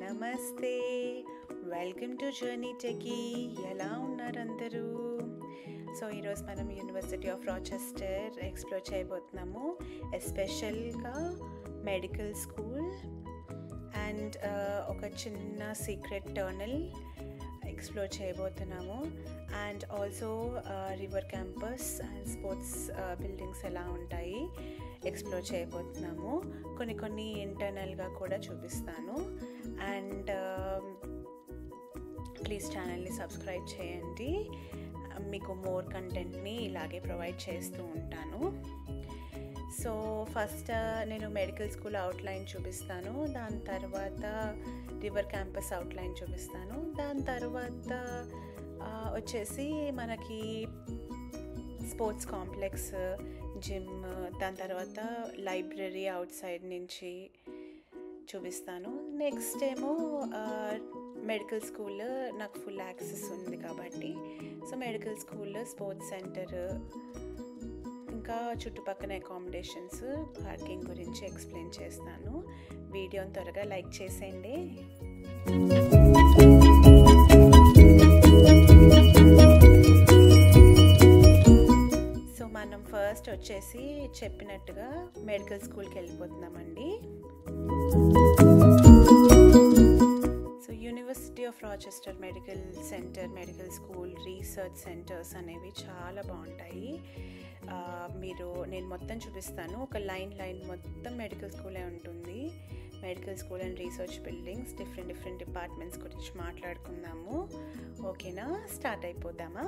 నమస్తే. Welcome to journey techie. ఎలా ఉన్నారు అందరూ? సో ఈరోజు మనం యూనివర్సిటీ ఆఫ్ రాచెస్టర్ ఎక్స్ప్లోర్ చేయబోతున్నాము, ఎస్పెషల్గా మెడికల్ స్కూల్ అండ్ ఒక చిన్న సీక్రెట్ టర్నల్ ఎక్స్ప్లోర్ చేయబోతున్నాము. And also river campus and sports buildings ఎలా ఉంటాయి ఎక్స్ప్లోర్ చేయబోతున్నాము. కొన్ని ఇంటర్నల్గా కూడా చూపిస్తాను. అండ్ ప్లీజ్ ఛానల్ని సబ్స్క్రైబ్ చేయండి. మీకు మోర్ కంటెంట్ని ఇలాగే ప్రొవైడ్ చేస్తూ ఉంటాను. సో ఫస్ట్ నేను మెడికల్ స్కూల్ అవుట్లైన్ చూపిస్తాను, దాని తర్వాత రివర్ క్యాంపస్ అవుట్లైన్ చూపిస్తాను, దాని తర్వాత వచ్చేసి మనకి స్పోర్ట్స్ కాంప్లెక్స్, జిమ్, దాని తర్వాత లైబ్రరీ అవుట్ సైడ్ నుంచి చూపిస్తాను. నెక్స్ట్ ఏమో మెడికల్ స్కూల్ నాకు ఫుల్ యాక్సెస్ ఉంది కాబట్టి so medical school, sports centre, ఇంకా చుట్టుపక్కల అకామిడేషన్స్, పార్కింగ్ గురించి ఎక్స్ప్లెయిన్ చేస్తాను. వీడియోని త్వరగా లైక్ చేసేయండి. సో మనం ఫస్ట్ వచ్చేసి చెప్పినట్టుగా మెడికల్ స్కూల్కి వెళ్ళిపోతున్నామండి. So university of Rochester medical centre, medical school, research centres అనేవి చాలా బాగుంటాయి. నేను మొత్తం చూపిస్తాను. ఒక లైన్ మొత్తం మెడికల్ స్కూలే ఉంటుంది. Medical school and research buildings, different departments గురించి మాట్లాడుకుందాము. ఓకేనా, స్టార్ట్ అయిపోదామా?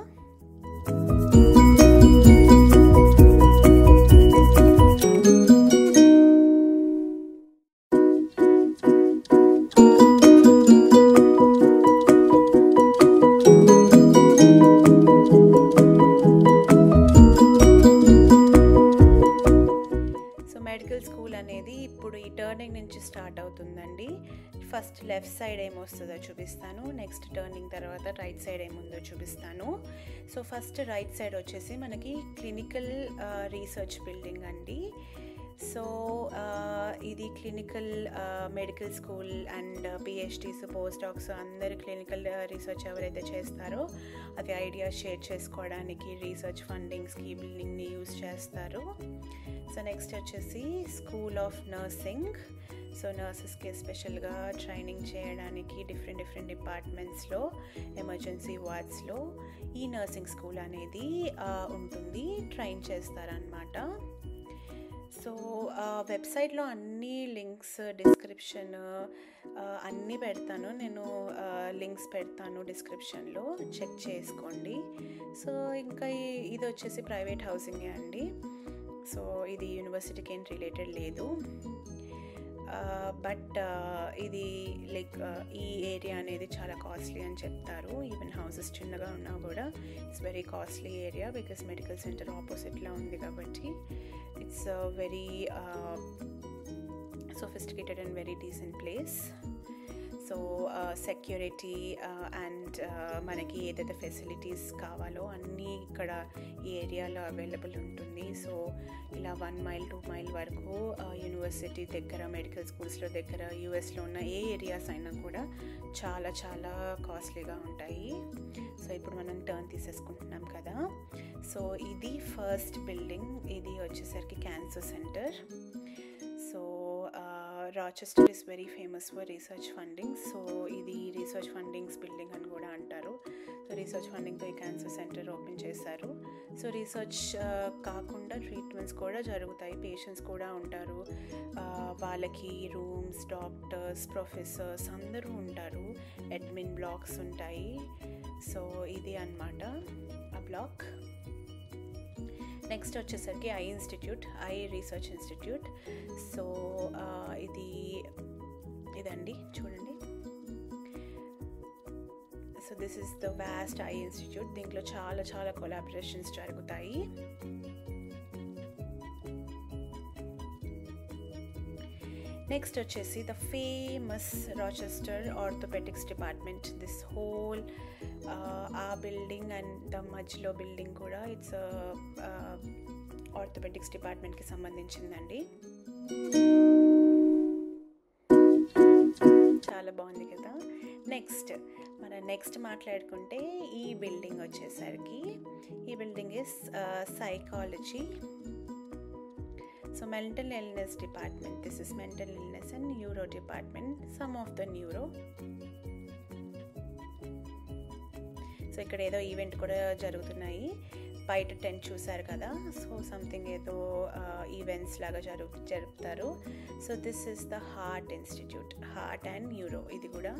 మెడికల్ స్కూల్ అనేది ఇప్పుడు ఈ టర్నింగ్ నుంచి స్టార్ట్ అవుతుందండి. ఫస్ట్ లెఫ్ట్ సైడ్ ఏమొస్తుందో చూపిస్తాను, నెక్స్ట్ టర్నింగ్ తర్వాత రైట్ సైడ్ ఏముందో చూపిస్తాను. సో ఫస్ట్ రైట్ సైడ్ వచ్చేసి మనకి క్లినికల్ రీసెర్చ్ బిల్డింగ్ అండి. సో ఇది clinical medical school and PhDs, post docs అందరు క్లినికల్ రీసెర్చ్ ఎవరైతే చేస్తారో అది ఐడియాస్ షేర్ చేసుకోవడానికి రీసెర్చ్ ఫండింగ్స్కి బిల్డింగ్ని యూజ్ చేస్తారు. సో నెక్స్ట్ వచ్చేసి స్కూల్ ఆఫ్ నర్సింగ్. సో నర్సెస్కి స్పెషల్గా ట్రైనింగ్ చేయడానికి డిఫరెంట్ డిపార్ట్మెంట్స్లో, ఎమర్జెన్సీ వార్డ్స్లో ఈ నర్సింగ్ స్కూల్ అనేది ఉంటుంది, ట్రైన్ చేస్తారనమాట. సో వెబ్సైట్లో అన్ని లింక్స్, డిస్క్రిప్షన్ అన్నీ పెడతాను. నేను లింక్స్ పెడతాను డిస్క్రిప్షన్లో, చెక్ చేసుకోండి. సో ఇంకా ఇది వచ్చేసి ప్రైవేట్ హౌసింగే అండి. సో ఇది యూనివర్సిటీకి ఏం రిలేటెడ్ లేదు. బట్ ఇది లైక్ ఈ ఏరియా అనేది చాలా కాస్ట్లీ అని చెప్తారు. ఈవెన్ హౌసెస్ చిన్నగా ఉన్నా కూడా it's very costly area, because medical centre ఆపోజిట్లో ఉంది కాబట్టి it's very sophisticated and very decent place. So security and మనకి ఏదైతే ఫెసిలిటీస్ కావాలో అన్నీ ఇక్కడ ఈ ఏరియాలో అవైలబుల్ ఉంటుంది. సో ఇలా 1 మైల్ 2 మైల్ వరకు యూనివర్సిటీ దగ్గర, మెడికల్ స్కూల్స్లో దగ్గర, యూఎస్లో ఉన్న ఏ ఏరియాస్ అయినా కూడా చాలా కాస్ట్లీగా ఉంటాయి. సో ఇప్పుడు మనం టర్న్ తీసేసుకుంటున్నాం కదా. సో ఇది ఫస్ట్ బిల్డింగ్, ఇది వచ్చేసరికి cancer centre. So Rochester is very famous for research fundings. So ఇది రీసెర్చ్ ఫండింగ్స్ బిల్డింగ్ అని కూడా అంటారు. సో రీసెర్చ్ ఫండింగ్తో ఈ క్యాన్సర్ సెంటర్ ఓపెన్ చేశారు. సో రీసెర్చ్ కాకుండా ట్రీట్మెంట్స్ కూడా జరుగుతాయి, పేషెంట్స్ కూడా ఉంటారు, వాళ్ళకి రూమ్స్, డాక్టర్స్, ప్రొఫెసర్స్ అందరూ ఉంటారు, అడ్మిన్ బ్లాక్స్ ఉంటాయి. సో ఇది అన్నమాట ఆ బ్లాక్. నెక్స్ట్ వచ్చేసరికి ఐ రీసెర్చ్ ఇన్స్టిట్యూట్. సో ఇదండి చూడండి. So this is the vast eye institute. దీంట్లో చాలా కొలాబరేషన్స్ జరుగుతాయి. నెక్స్ట్ వచ్చేసి the famous Rochester orthopaedics department. This whole ఆ బిల్డింగ్ అండ్ ద మధ్యలో బిల్డింగ్ కూడా ఇట్స్ ఆర్థోపెడిక్స్ డిపార్ట్మెంట్కి సంబంధించిందండి. చాలా బాగుంది కదా. నెక్స్ట్ మాట్లాడుకుంటే ఈ బిల్డింగ్ వచ్చేసరికి ఈ building is psychology. So mental illness department, this is mental illness and neuro department, some of the neuro. So ఇక్కడ ఏదో ఈవెంట్ కూడా జరుగుతున్నాయి, బయట టెంట్ చూసారు కదా. సో సంథింగ్ ఏదో ఈవెంట్స్ లాగా జరుపుతారు. So this is the heart institute, heart and neuro. ఇది కూడా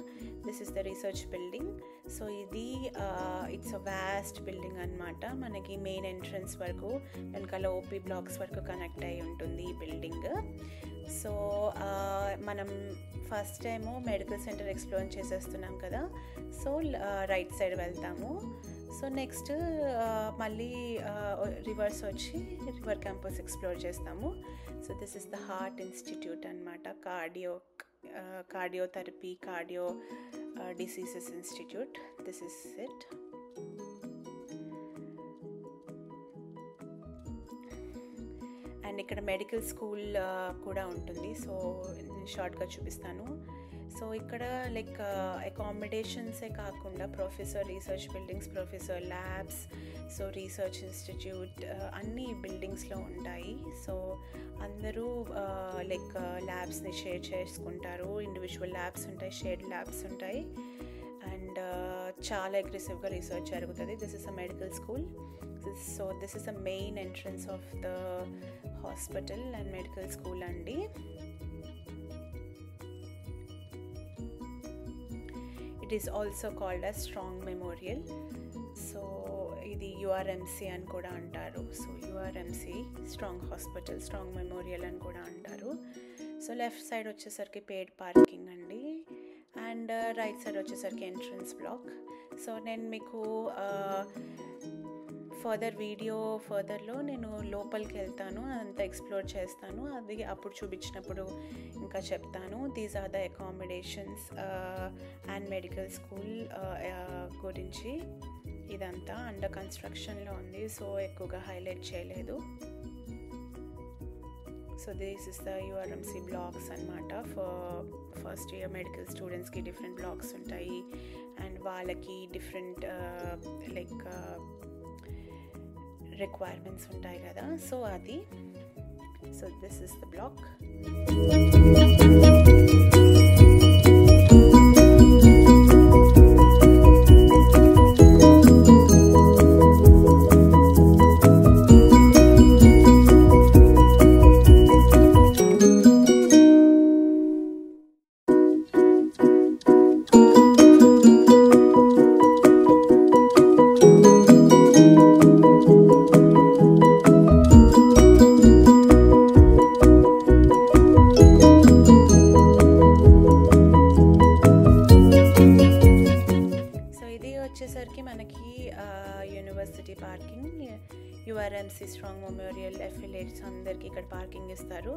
this is the research building. So ఇది ఇట్స్ అ వాస్ట్ బిల్డింగ్ అనమాట. మనకి మెయిన్ ఎంట్రన్స్ వరకు వెనకాల ఓపీ బ్లాక్స్ వరకు కనెక్ట్ అయి ఉంటుంది ఈ బిల్డింగ్. సో మనం first time medical centre explore చేసేస్తున్నాం కదా. సో రైట్ సైడ్ వెళ్తాము. సో నెక్స్ట్ మళ్ళీ రివర్స్ వచ్చి రివర్ క్యాంపస్ ఎక్స్ప్లోర్ చేస్తాము. So this is the heart institute అనమాట, cardiotherapy, cardio diseases institute. This is it. And ఇక్కడ మెడికల్ స్కూల్ కూడా ఉంటుంది. సో నేను షార్ట్గా చూపిస్తాను. సో ఇక్కడ లైక్ అకామిడేషన్సే కాకుండా professor research buildings, professor labs, so research institute అన్నీ బిల్డింగ్స్లో ఉంటాయి. సో అందరూ లైక్ ల్యాబ్స్ని షేర్ చేసుకుంటారు. ఇండివిజువల్ ల్యాబ్స్ ఉంటాయి, షేర్డ్ ల్యాబ్స్ ఉంటాయి. అండ్ చాలా అగ్రెసివ్గా రీసెర్చ్ జరుగుతుంది. This is a medical school. So this is a main entrance of the hospital and medical school అండి. It is also called as Strong Memorial. So ఇది URMC అని కూడా అంటారు. So URMC Strong hospital, Strong Memorial అని కూడా అంటారు. So left side వచ్చేసరికి paid parking అండి, అండ్ రైట్ సైడ్ వచ్చేసరికి ఎంట్రన్స్ బ్లాక్. సో నేను మీకు ఫర్దర్లో నేను లోపలికి వెళ్తాను, అదంతా ఎక్స్ప్లోర్ చేస్తాను. అది అప్పుడు చూపించినప్పుడు ఇంకా చెప్తాను. These are the accommodations and medical school గురించి. ఇదంతా అండర్ కన్స్ట్రక్షన్లో ఉంది, సో ఎక్కువగా హైలైట్ చేయలేదు. So this is the URMC blocks అనమాట. ఫస్ట్ ఇయర్ మెడికల్ స్టూడెంట్స్కి డిఫరెంట్ బ్లాక్స్ ఉంటాయి, అండ్ వాళ్ళకి డిఫరెంట్ లైక్ రిక్వైర్మెంట్స్ ఉంటాయి కదా. సో అది, so this is the block. University parking, URMC Strong Memorial affiliates అందరికీ ఇక్కడ పార్కింగ్ ఇస్తారు.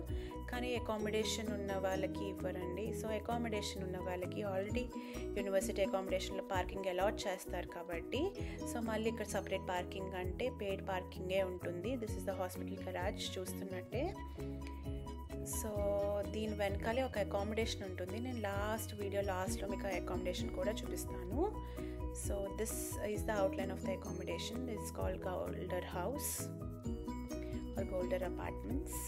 కానీ అకామిడేషన్ ఉన్న వాళ్ళకి ఇవ్వరండి. సో అకామిడేషన్ ఉన్న వాళ్ళకి ఆల్రెడీ యూనివర్సిటీ అకామిడేషన్లో పార్కింగ్ అలాట్ చేస్తారు కాబట్టి, సో మళ్ళీ ఇక్కడ సపరేట్ పార్కింగ్ అంటే పెయిడ్ పార్కింగే ఉంటుంది. This is the hospital garage చూస్తున్నట్టే. సో దీని వెనకాలే ఒక అకామిడేషన్ ఉంటుంది. నేను లాస్ట్లో మీకు అకామిడేషన్ కూడా చూపిస్తాను. So this is the outline of the accommodation. It's called Golder house or Golder apartments.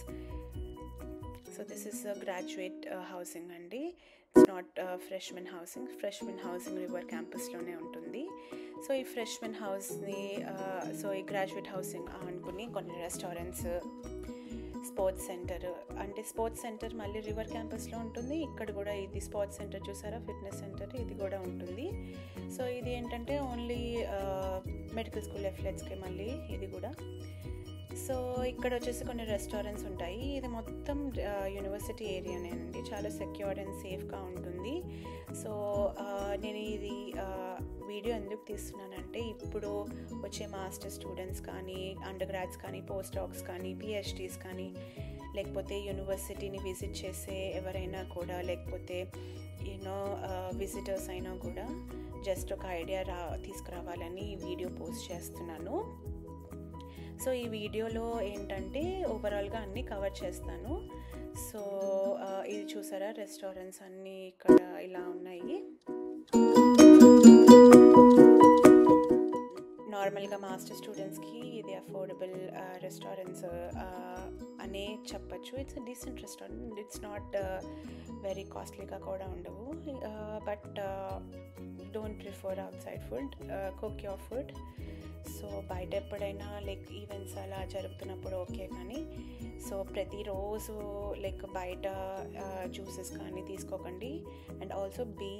So this is graduate housing అండి. It's not freshmen housing. Freshmen housing river క్యాంపస్లోనే ఉంటుంది. సో ఈ ఫ్రెష్మెన్ హౌస్ని సో ఈ graduate housing అనుకుని కొన్ని restaurants, sports centre, అంటే sports centre మళ్ళీ రివర్ క్యాంపస్లో ఉంటుంది. ఇక్కడ కూడా ఇది స్పోర్ట్స్ సెంటర్ చూసారా, ఫిట్నెస్ సెంటర్, ఇది కూడా ఉంటుంది. సో ఇది ఏంటంటే ఓన్లీ మెడికల్ స్కూల్ అఫిలియేట్స్కి మళ్ళీ ఇది కూడా. సో ఇక్కడ వచ్చేసి కొన్ని రెస్టారెంట్స్ ఉంటాయి. ఇది మొత్తం యూనివర్సిటీ ఏరియానేనండి, చాలా సెక్యూర్డ్ అండ్ సేఫ్గా ఉంటుంది. సో నేను ఇది వీడియో ఎందుకు తీస్తున్నానంటే, ఇప్పుడు వచ్చే మాస్టర్ స్టూడెంట్స్ కానీ, అండర్ గ్రాడ్స్ కానీ, పోస్ట్ డాక్స్ కానీ, పిహెచ్డీస్ కానీ, లేకపోతే యూనివర్సిటీని విజిట్ చేసే ఎవరైనా కూడా, లేకపోతే యూనో విజిటర్స్ అయినా కూడా జస్ట్ ఒక ఐడియా తీసుకురావాలని ఈ వీడియో పోస్ట్ చేస్తున్నాను. సో ఈ వీడియోలో ఏంటంటే ఓవరాల్గా అన్నీ కవర్ చేస్తాను. సో ఇది చూసారా, రెస్టారెంట్స్ అన్నీ ఇక్కడ ఇలా ఉన్నాయి మాస్టర్ స్టూడెంట్స్కి ఇది అఫోర్డబుల్ రెస్టారెంట్స్ అనే చెప్పచ్చు. It's decent restaurant, it's not very కాస్ట్లీగా కూడా ఉండవు. But don't prefer outside food, cook your food. So బయట ఎప్పుడైనా లైక్ ఈవెంట్స్ అలా జరుగుతున్నప్పుడు ఓకే, కానీ సో ప్రతిరోజు లైక్ బయట జ్యూసెస్ కానీ తీసుకోకండి. And also be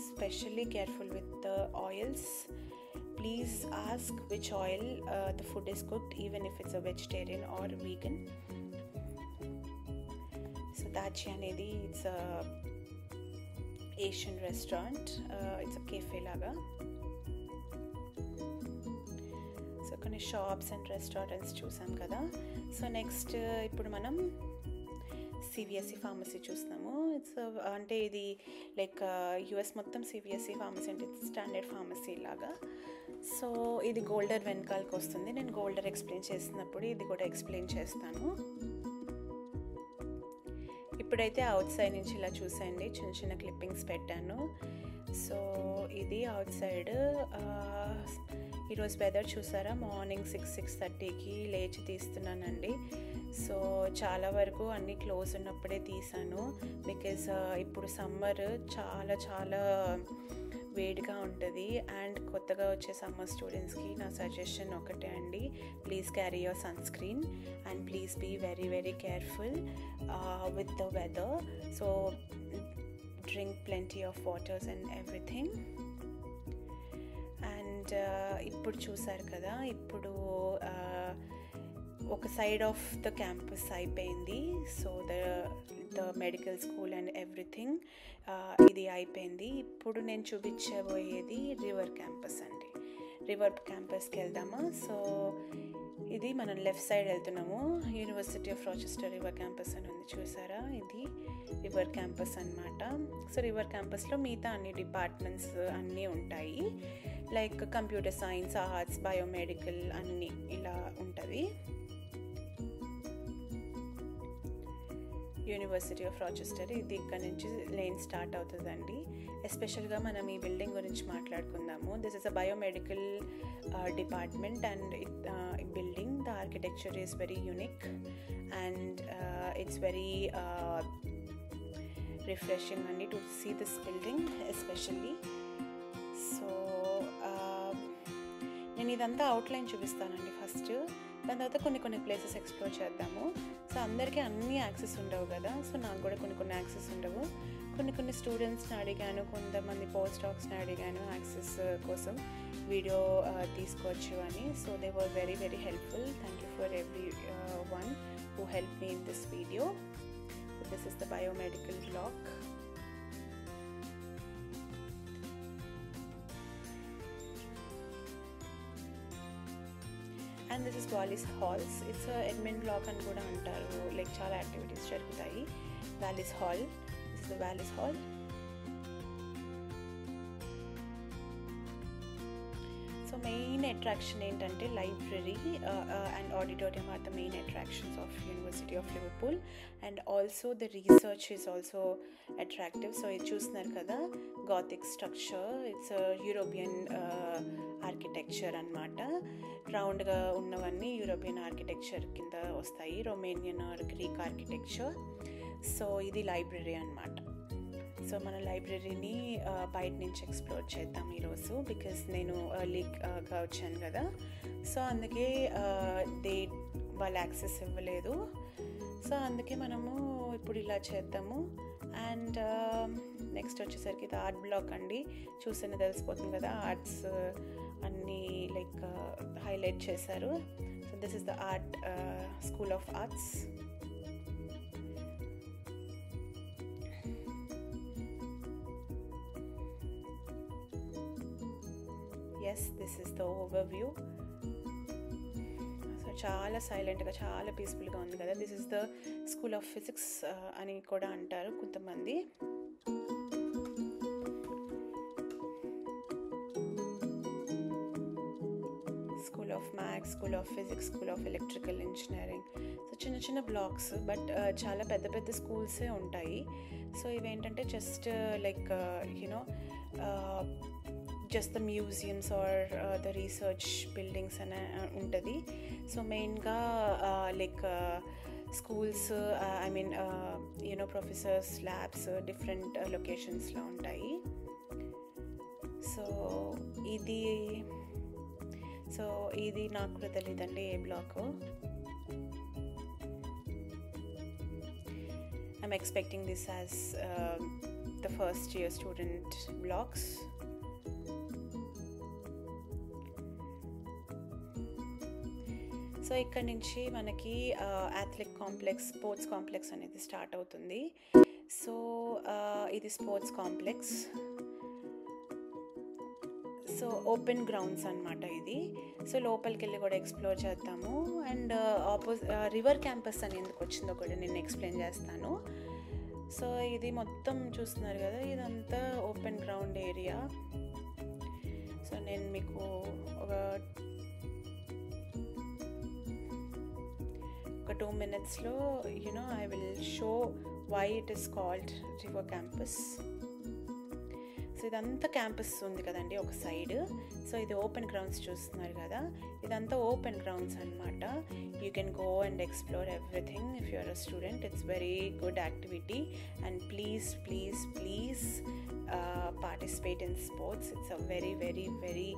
specially careful with the oils. Please ask which oil the food is cooked, even if it's a vegetarian or vegan. So Dachi anedi, it's a Asian restaurant. It's a cafe laga. So కొన్ని shops and restaurants చూసాం కదా. So next ఇప్పుడు మనం CVSC pharmacy చూస్తున్నాము. It's అంటే ఇది like US మొత్తం CVSC pharmacy అంటే స్టాండర్డ్ ఫార్మసీ లాగా. సో ఇది గోల్డర్ వెనకాలకు వస్తుంది. నేను గోల్డర్ ఎక్స్ప్లెయిన్ చేసినప్పుడు ఇది కూడా ఎక్స్ప్లెయిన్ చేస్తాను. ఇప్పుడైతే అవుట్ సైడ్ నుంచి ఇలా చూసేయండి, చిన్న చిన్న క్లిప్పింగ్స్ పెట్టాను. సో ఇది అవుట్ సైడ్. ఈరోజు వెదర్ చూసారా, మార్నింగ్ 6-6:30కి లేచి తీస్తున్నానండి. సో చాలా వరకు అన్నీ క్లోజ్ ఉన్నప్పుడే తీసాను, బికాజ్ ఇప్పుడు సమ్మర్ చాలా చాలా వేడిగా ఉంటుంది. అండ్ కొత్తగా వచ్చే సమ్మర్ స్టూడెంట్స్కి నా సజెషన్ ఒకటే అండి, please carry your sunscreen and please be very very careful with the weather. So drink plenty of waters and everything. And ఇప్పుడు చూసారు కదా, ఇప్పుడు ఒక సైడ్ ఆఫ్ ద క్యాంపస్ అయిపోయింది. So the medical school and everything ఇది అయిపోయింది. ఇప్పుడు నేను చూపించబోయేది రివర్ క్యాంపస్ అండి. రివర్ క్యాంపస్కి వెళ్దామా? సో ఇది మనం లెఫ్ట్ సైడ్ వెళ్తున్నాము. University of Rochester river campus అని ఉంది చూసారా, ఇది రివర్ క్యాంపస్ అన్నమాట. సో రివర్ క్యాంపస్లో మిగతా అన్ని డిపార్ట్మెంట్స్ అన్నీ ఉంటాయి, like computer science, arts, biomedical అన్నీ ఇలా ఉంటుంది. యూనివర్సిటీ ఆఫ్ రాచెస్టర్ ఇది ఇక్కడ నుంచి లేన్ స్టార్ట్ అవుతుందండి. ఎస్పెషల్గా మనం ఈ బిల్డింగ్ గురించి మాట్లాడుకుందాము. This is a biomedical department and building, the architecture is very unique and it's very refreshing అండి to see this building especially. So నేను ఇదంతా అవుట్లైన్ చూపిస్తానండి ఫస్ట్, దాని తర్వాత కొన్ని ప్లేసెస్ ఎక్స్ప్లోర్ చేద్దాము. సో అందరికీ అన్నీ యాక్సెస్ ఉండవు కదా, సో నాకు కూడా కొన్ని యాక్సెస్ ఉండవు. కొన్ని స్టూడెంట్స్ని అడిగాను, కొంతమంది పోస్ట్ డాక్స్ని అడిగాను యాక్సెస్ కోసం వీడియో తీసుకోవచ్చు అని. So they were very very helpful. Thank you for everyone who help me in this video. So this is the biomedical block. And this is Wallis halls. It's admin block అని కూడా అంటారు, like చాలా activities జరుగుతాయి. Wallis hall, this is the Wallis hall. So main attraction ఏంటంటే library and auditorium are the main attractions of university of Liverpool. And also the research is also attractive. So ఇది చూస్తున్నారు కదా, Gothic structure, it's European architecture అన్నమాట. రౌండ్గా ఉన్నవన్నీ European architecture కింద వస్తాయి, Romanian or Greek architecture. So ఇది library అన్నమాట. సో మన లైబ్రరీని బయట నుంచి ఎక్స్ప్లోర్ చేద్దాం ఈరోజు, బికాస్ నేను ఎర్లీగా వచ్చాను కదా. సో అందుకే వాళ్ళు యాక్సెస్ ఇవ్వలేదు. సో అందుకే మనము ఇప్పుడు ఇలా చేద్దాము. అండ్ నెక్స్ట్ వచ్చేసరికి ఇది ఆర్ట్ బ్లాక్ అండి. చూస్తేనే తెలిసిపోతుంది కదా, ఆర్ట్స్ అన్నీ లైక్ హైలైట్ చేశారు. So this is the art school of arts. Yes, this is the overview. So చాలా సైలెంట్గా, చాలా పీస్ఫుల్గా ఉంది కదా. This is the school of physics అని కూడా అంటారు కొంతమంది. School of maths, school of physics, school of electrical engineering. So చిన్న చిన్న బ్లాక్స్, బట్ చాలా పెద్ద పెద్ద స్కూల్సే ఉంటాయి. సో ఇవేంటంటే just like you know just the museums are the research buildings అనే ఉంటుంది. సో మెయిన్గా like schools, I mean professors labs different లొకేషన్స్లో ఉంటాయి. సో ఇది నాకు కూడా తెలియదండి ఏ block. I'm expecting this as the first year student blocks. So ఇక్కడ నుంచి మనకి అథ్లెటిక్ కాంప్లెక్స్, స్పోర్ట్స్ కాంప్లెక్స్ అనేది స్టార్ట్ అవుతుంది. సో ఇది sports complex. So open grounds అనమాట ఇది. సో లోపలికి వెళ్ళి కూడా ఎక్స్ప్లోర్ చేద్దాము. అండ్ రివర్ క్యాంపస్ అని ఎందుకు వచ్చిందో కూడా నేను ఎక్స్ప్లెయిన్ చేస్తాను. సో ఇది మొత్తం చూస్తున్నారు కదా, ఇదంతా ఓపెన్ గ్రౌండ్ ఏరియా. సో నేను మీకు ఒక 2 minutesలో I will show why it is called river campus. So ఇదంతా క్యాంపస్ ఉంది కదండి ఒక సైడ్. సో ఇది ఓపెన్ గ్రౌండ్స్ చూస్తున్నారు కదా, ఇదంతా ఓపెన్ గ్రౌండ్స్ అనమాట. You can go and explore everything if you are a student. It's very good activity and please please please participate in sports. It's a very very very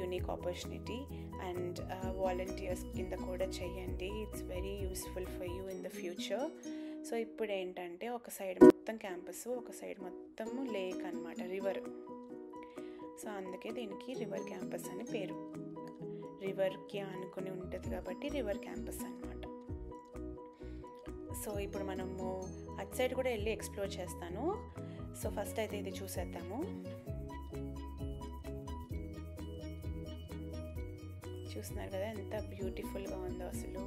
unique opportunity. And volunteers కింద కూడా చేయండి. It's very useful for you in the future. So ఇప్పుడు ఏంటంటే ఒక side మొత్తం campus, ఒక side మొత్తం lake అనమాట, రివర్. సో అందుకే దీనికి రివర్ క్యాంపస్ అని పేరు. రివర్కి ఆనుకుని ఉంటుంది కాబట్టి రివర్ క్యాంపస్ అనమాట. సో ఇప్పుడు మనము అటు సైడ్ కూడా వెళ్ళి ఎక్స్ప్లోర్ చేస్తాను. సో ఫస్ట్ అయితే ఇది చూసేద్దాము. చూస్తున్నారు కదా ఎంత బ్యూటిఫుల్గా ఉందో అసలు.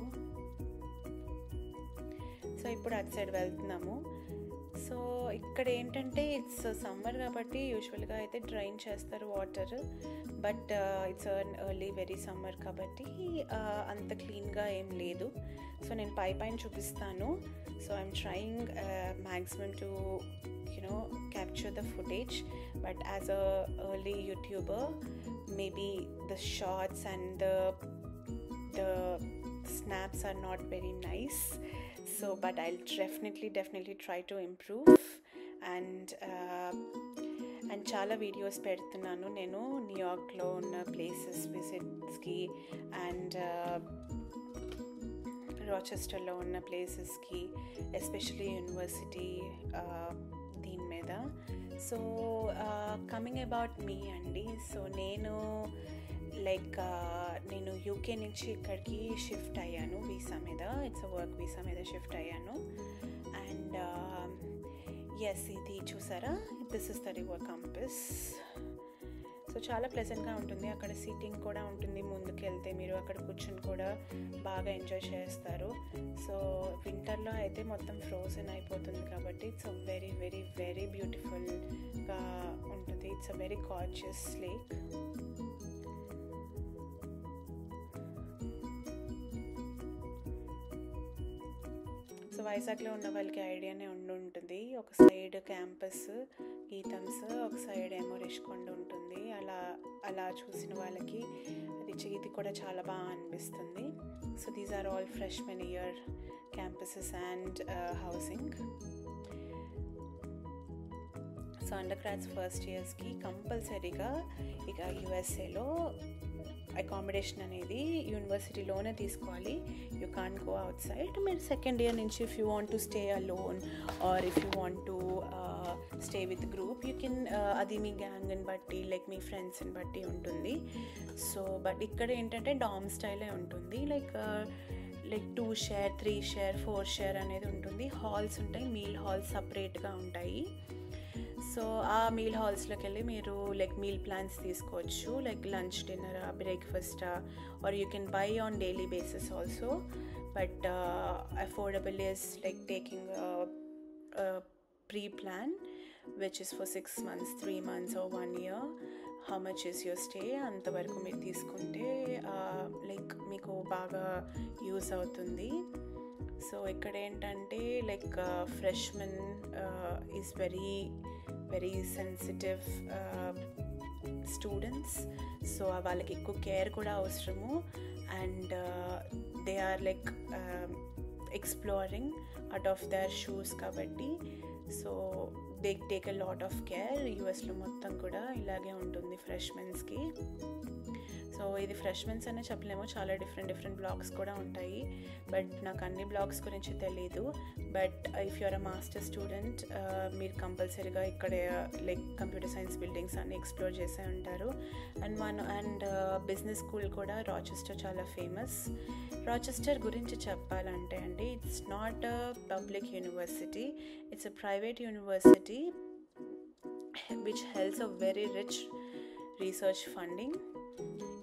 సో ఇప్పుడు అటు సైడ్ వెళ్తున్నాము. సో ఇక్కడ ఏంటంటే ఇట్స్ సమ్మర్ కాబట్టి యూజువల్గా అయితే డ్రైన్ చేస్తారు water, but it's early very summer కాబట్టి అంత క్లీన్గా ఏం లేదు. సో నేను పైన చూపిస్తాను. So I'm trying maximum to capture the footage, but as a early YouTuber maybe the shots and the snaps are not very nice. So but I'll definitely try to improve. And చాలా videos పెడుతున్నాను నేను న్యూయార్క్లో ఉన్న places విజిట్స్కి and రాచెస్టర్లో ఉన్న ప్లేసెస్కి, especially university దీని మీద. So coming about me అండి. సో నేను యూకే నుంచి ఇక్కడికి షిఫ్ట్ అయ్యాను వీసా మీద. ఇట్స్ వర్క్ వీసా మీద షిఫ్ట్ అయ్యాను. అండ్ ఎస్, ఇది చూసారా, this is the river campus. So చాలా ప్లెజెంట్గా ఉంటుంది. అక్కడ సీటింగ్ కూడా ఉంటుంది. ముందుకు వెళ్తే మీరు అక్కడ కూర్చొని కూడా బాగా ఎంజాయ్ చేస్తారు. సో వింటర్లో అయితే మొత్తం ఫ్రోజన్ అయిపోతుంది కాబట్టి ఇట్స్ వెరీ వెరీ వెరీ బ్యూటిఫుల్గా ఉంటుంది. It's a very gorgeous lake. So వైజాగ్లో ఉన్న వాళ్ళకి ఐడియానే ఉంటుంది. ఒక సైడ్ క్యాంపస్ గీతమ్స్, ఒక సైడ్ ఏమో రిషికొండ ఉంటుంది. అలా చూసిన వాళ్ళకి ఇది కూడా చాలా బాగా అనిపిస్తుంది. So these are all freshmen year campuses and housing. So undergrads first ఇయర్స్కి కంపల్సరీగా ఇక యూఎస్ఏలో అకామిడేషన్ అనేది యూనివర్సిటీలోనే తీసుకోవాలి. You can't go outside. మీరు సెకండ్ ఇయర్ నుంచి if you want to stay alone or if you want to stay with group you can, అది మీ గ్యాంగ్ని బట్టి లైక్ మీ ఫ్రెండ్స్ని బట్టి ఉంటుంది. సో బట్ ఇక్కడ ఏంటంటే డామ్ స్టైలే ఉంటుంది. లైక్ 2 షేర్ 3 షేర్ 4 షేర్ అనేది ఉంటుంది. హాల్స్ ఉంటాయి, మీల్ హాల్స్ సపరేట్గా ఉంటాయి. సో ఆ మీల్ హాల్స్లోకి వెళ్ళి మీరు లైక్ మీల్ ప్లాన్స్ తీసుకోవచ్చు, లైక్ లంచ్, డిన్నర్, బ్రేక్ఫాస్టా, or you can buy on daily basis also. But affordable is like taking pre-plan which is for 6 months, 3 months or 1 year. How much is your stay అంతవరకు మీరు తీసుకుంటే like మీకు బాగా use అవుతుంది. So ఇక్కడ ఏంటంటే like freshmen is very very sensitive students. So వాళ్ళకి ఎక్కువ కేర్ కూడా అవసరము. And they are like exploring out of their shoes కాబట్టి so they take a lot of care. యూఎస్లో మొత్తం కూడా ఇలాగే ఉంటుంది ఫ్రెష్మెన్స్కి. సో ఇది ఫ్రెష్మెన్స్ అనే చెప్పలేము, చాలా డిఫరెంట్ బ్లాగ్స్ కూడా ఉంటాయి. బట్ నాకు అన్ని బ్లాగ్స్ గురించి తెలీదు. But if you're a master student మీరు కంపల్సరీగా ఇక్కడ లైక్ కంప్యూటర్ సైన్స్ బిల్డింగ్స్ అన్ని ఎక్స్ప్లోర్ చేసే ఉంటారు. అండ్ బిజినెస్ స్కూల్ కూడా రాచెస్టర్ చాలా ఫేమస్. రాచెస్టర్ గురించి చెప్పాలంటే అండి, it's not a public university, it's a private university which holds a very rich research funding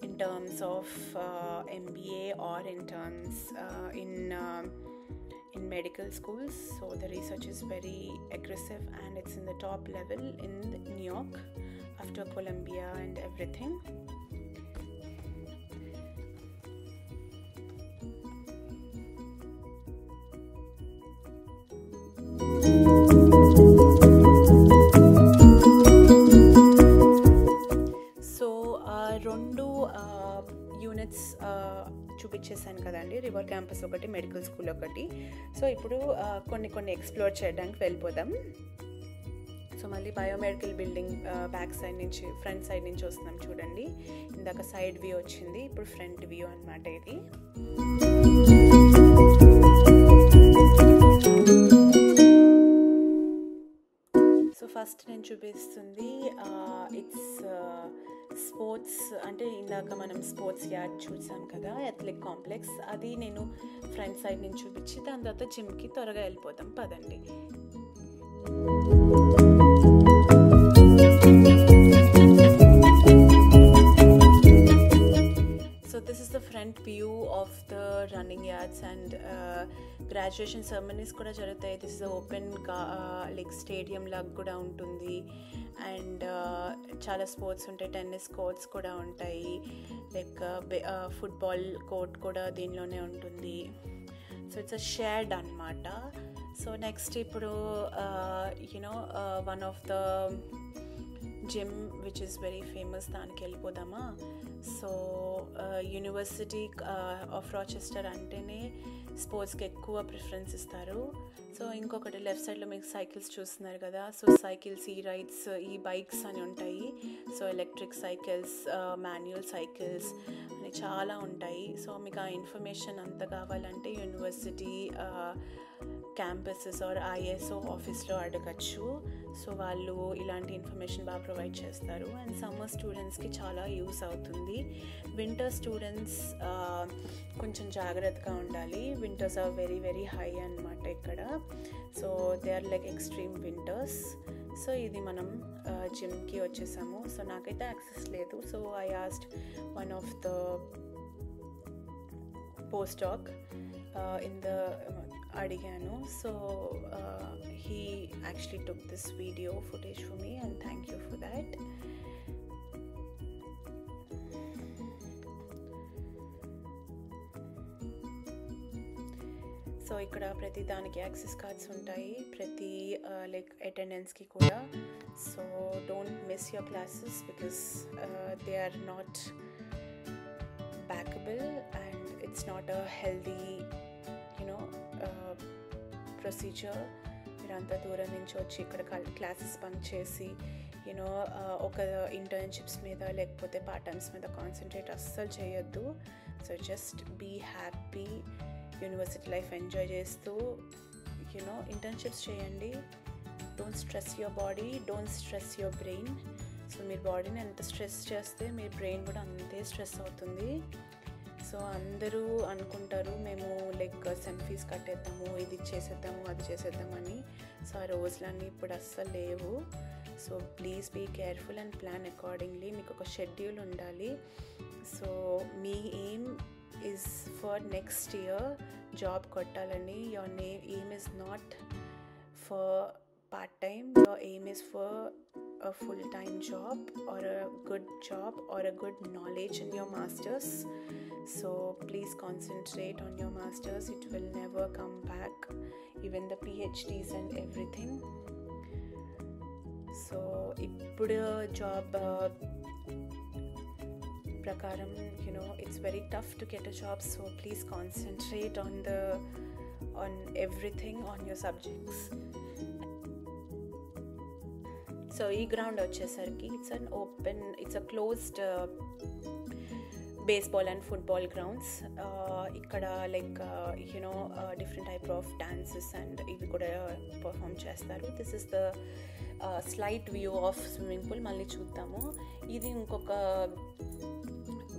in terms of MBA or in terms in medical schools. So the research is very aggressive and it's in the top level in New York after Columbia and everything. చూపించేసాను కదండి, river campus ఒకటి, medical school ఒకటి. So ఇప్పుడు కొన్ని explore చేయడానికి వెళ్ళిపోదాం. So మళ్ళీ biomedical building back side నుంచి front side నుంచి వస్తున్నాం చూడండి. ఇందాక సైడ్ వ్యూ వచ్చింది, ఇప్పుడు ఫ్రంట్ వ్యూ అన్నమాట ఇది. సో ఫస్ట్ నేను చూపిస్తుంది ఇట్స్ స్పోర్ట్స్, అంటే ఇందాక మనం స్పోర్ట్స్ యార్డ్ చూసాం కదా, అథ్లెటిక్ కాంప్లెక్స్, అది నేను ఫ్రంట్ సైడ్ నుంచి చూపించి దాని తర్వాత జిమ్కి త్వరగా వెళ్ళిపోతాం పదండి. So this is the front view of the running yards and graduation ceremonies కూడా జరుగుతాయి. This is open like stadium లాగా కూడా ఉంటుంది. అండ్ చాలా స్పోర్ట్స్ ఉంటాయి, టెన్నిస్ కోర్ట్స్ కూడా ఉంటాయి, లైక్ ఫుట్బాల్ కోర్ట్ కూడా దీనిలోనే ఉంటుంది. సో ఇట్స్ అ షేర్డ్ అన్నమాట. సో నెక్స్ట్ ఇప్పుడు one of the gym which is very famous, దానికి వెళ్ళిపోదామా. సో యూనివర్సిటీ ఆఫ్ రాచెస్టర్ అంటేనే స్పోర్ట్స్కి ఎక్కువ ప్రిఫరెన్స్ ఇస్తారు. సో ఇంకొకటి లెఫ్ట్ సైడ్లో మీకు సైకిల్స్ చూస్తున్నారు కదా, సో సైకిల్స్, ఈ రైడ్స్, ఈ బైక్స్ అని ఉంటాయి. So electric cycles, manual cycles అని చాలా ఉంటాయి. సో మీకు ఆ ఇన్ఫర్మేషన్ అంతా కావాలంటే యూనివర్సిటీ క్యాంపసెస్ ఆర్ ఐఎస్ఓ ఆఫీస్లో అడగచ్చు. సో వాళ్ళు ఇలాంటి ఇన్ఫర్మేషన్ బాగా ప్రొవైడ్ చేస్తారు. అండ్ సమ్మర్ స్టూడెంట్స్కి చాలా యూస్ అవుతుంది. వింటర్ స్టూడెంట్స్ కొంచెం జాగ్రత్తగా ఉండాలి. Winters are very very high అన్నమాట ఇక్కడ. So they are like extreme winters. So ఇది మనం జిమ్కి వచ్చేసాము. సో నాకైతే యాక్సెస్ లేదు. So I asked one of the post doc in the అడిగాను. So he actually took this video footage for me and thank you for that. So ఇక్కడ ప్రతి దానికి యాక్సెస్ కార్డ్స్ ఉంటాయి, ప్రతి లైక్ అటెండెన్స్కి కూడా. So don't miss your classes because they are not backable and it's not a healthy procedure. మీరు అంత దూరం నుంచి వచ్చి ఇక్కడ క్లాసెస్ బంక్ చేసి ఒక ఇంటర్న్షిప్స్ మీద లేకపోతే పార్ట్ టైమ్స్ మీద కాన్సన్ట్రేట్ అస్సలు చేయొద్దు. So just be happy, university life enjoy చేస్తూ ఇంటర్న్షిప్స్ చేయండి. Don't stress your body, don't stress your brain. So మీరు బాడీని ఎంత స్ట్రెస్ చేస్తే మీ బ్రెయిన్ కూడా అంతే స్ట్రెస్ అవుతుంది. సో అందరూ అనుకుంటారు మేము లైక్ సెమ్ ఫీజ్ కట్టేద్దాము, ఇది చేసేద్దాము, అది చేసేద్దామని. సో ఆ రోజులన్నీ ఇప్పుడు అస్సలు లేవు. So please be careful and plan accordingly. మీకు ఒక షెడ్యూల్ ఉండాలి. సో మీ aim is for next year job కొట్టాలని. Your aim is not for part-time. Your aim is for a full-time job or a good job or a good knowledge in your masters. So please concentrate on your masters. It will never come back, even the PhDs and everything. So ఇప్పుడు job prakaram, it's very tough to get a job, so please concentrate on everything on your subjects. So ee ground vachesarki it's a closed baseball and football grounds. Ikkada like different type of dances and ivi kuda perform chestaru. This is the slight view of swimming pool. Malli chuddamo. Idi inkoka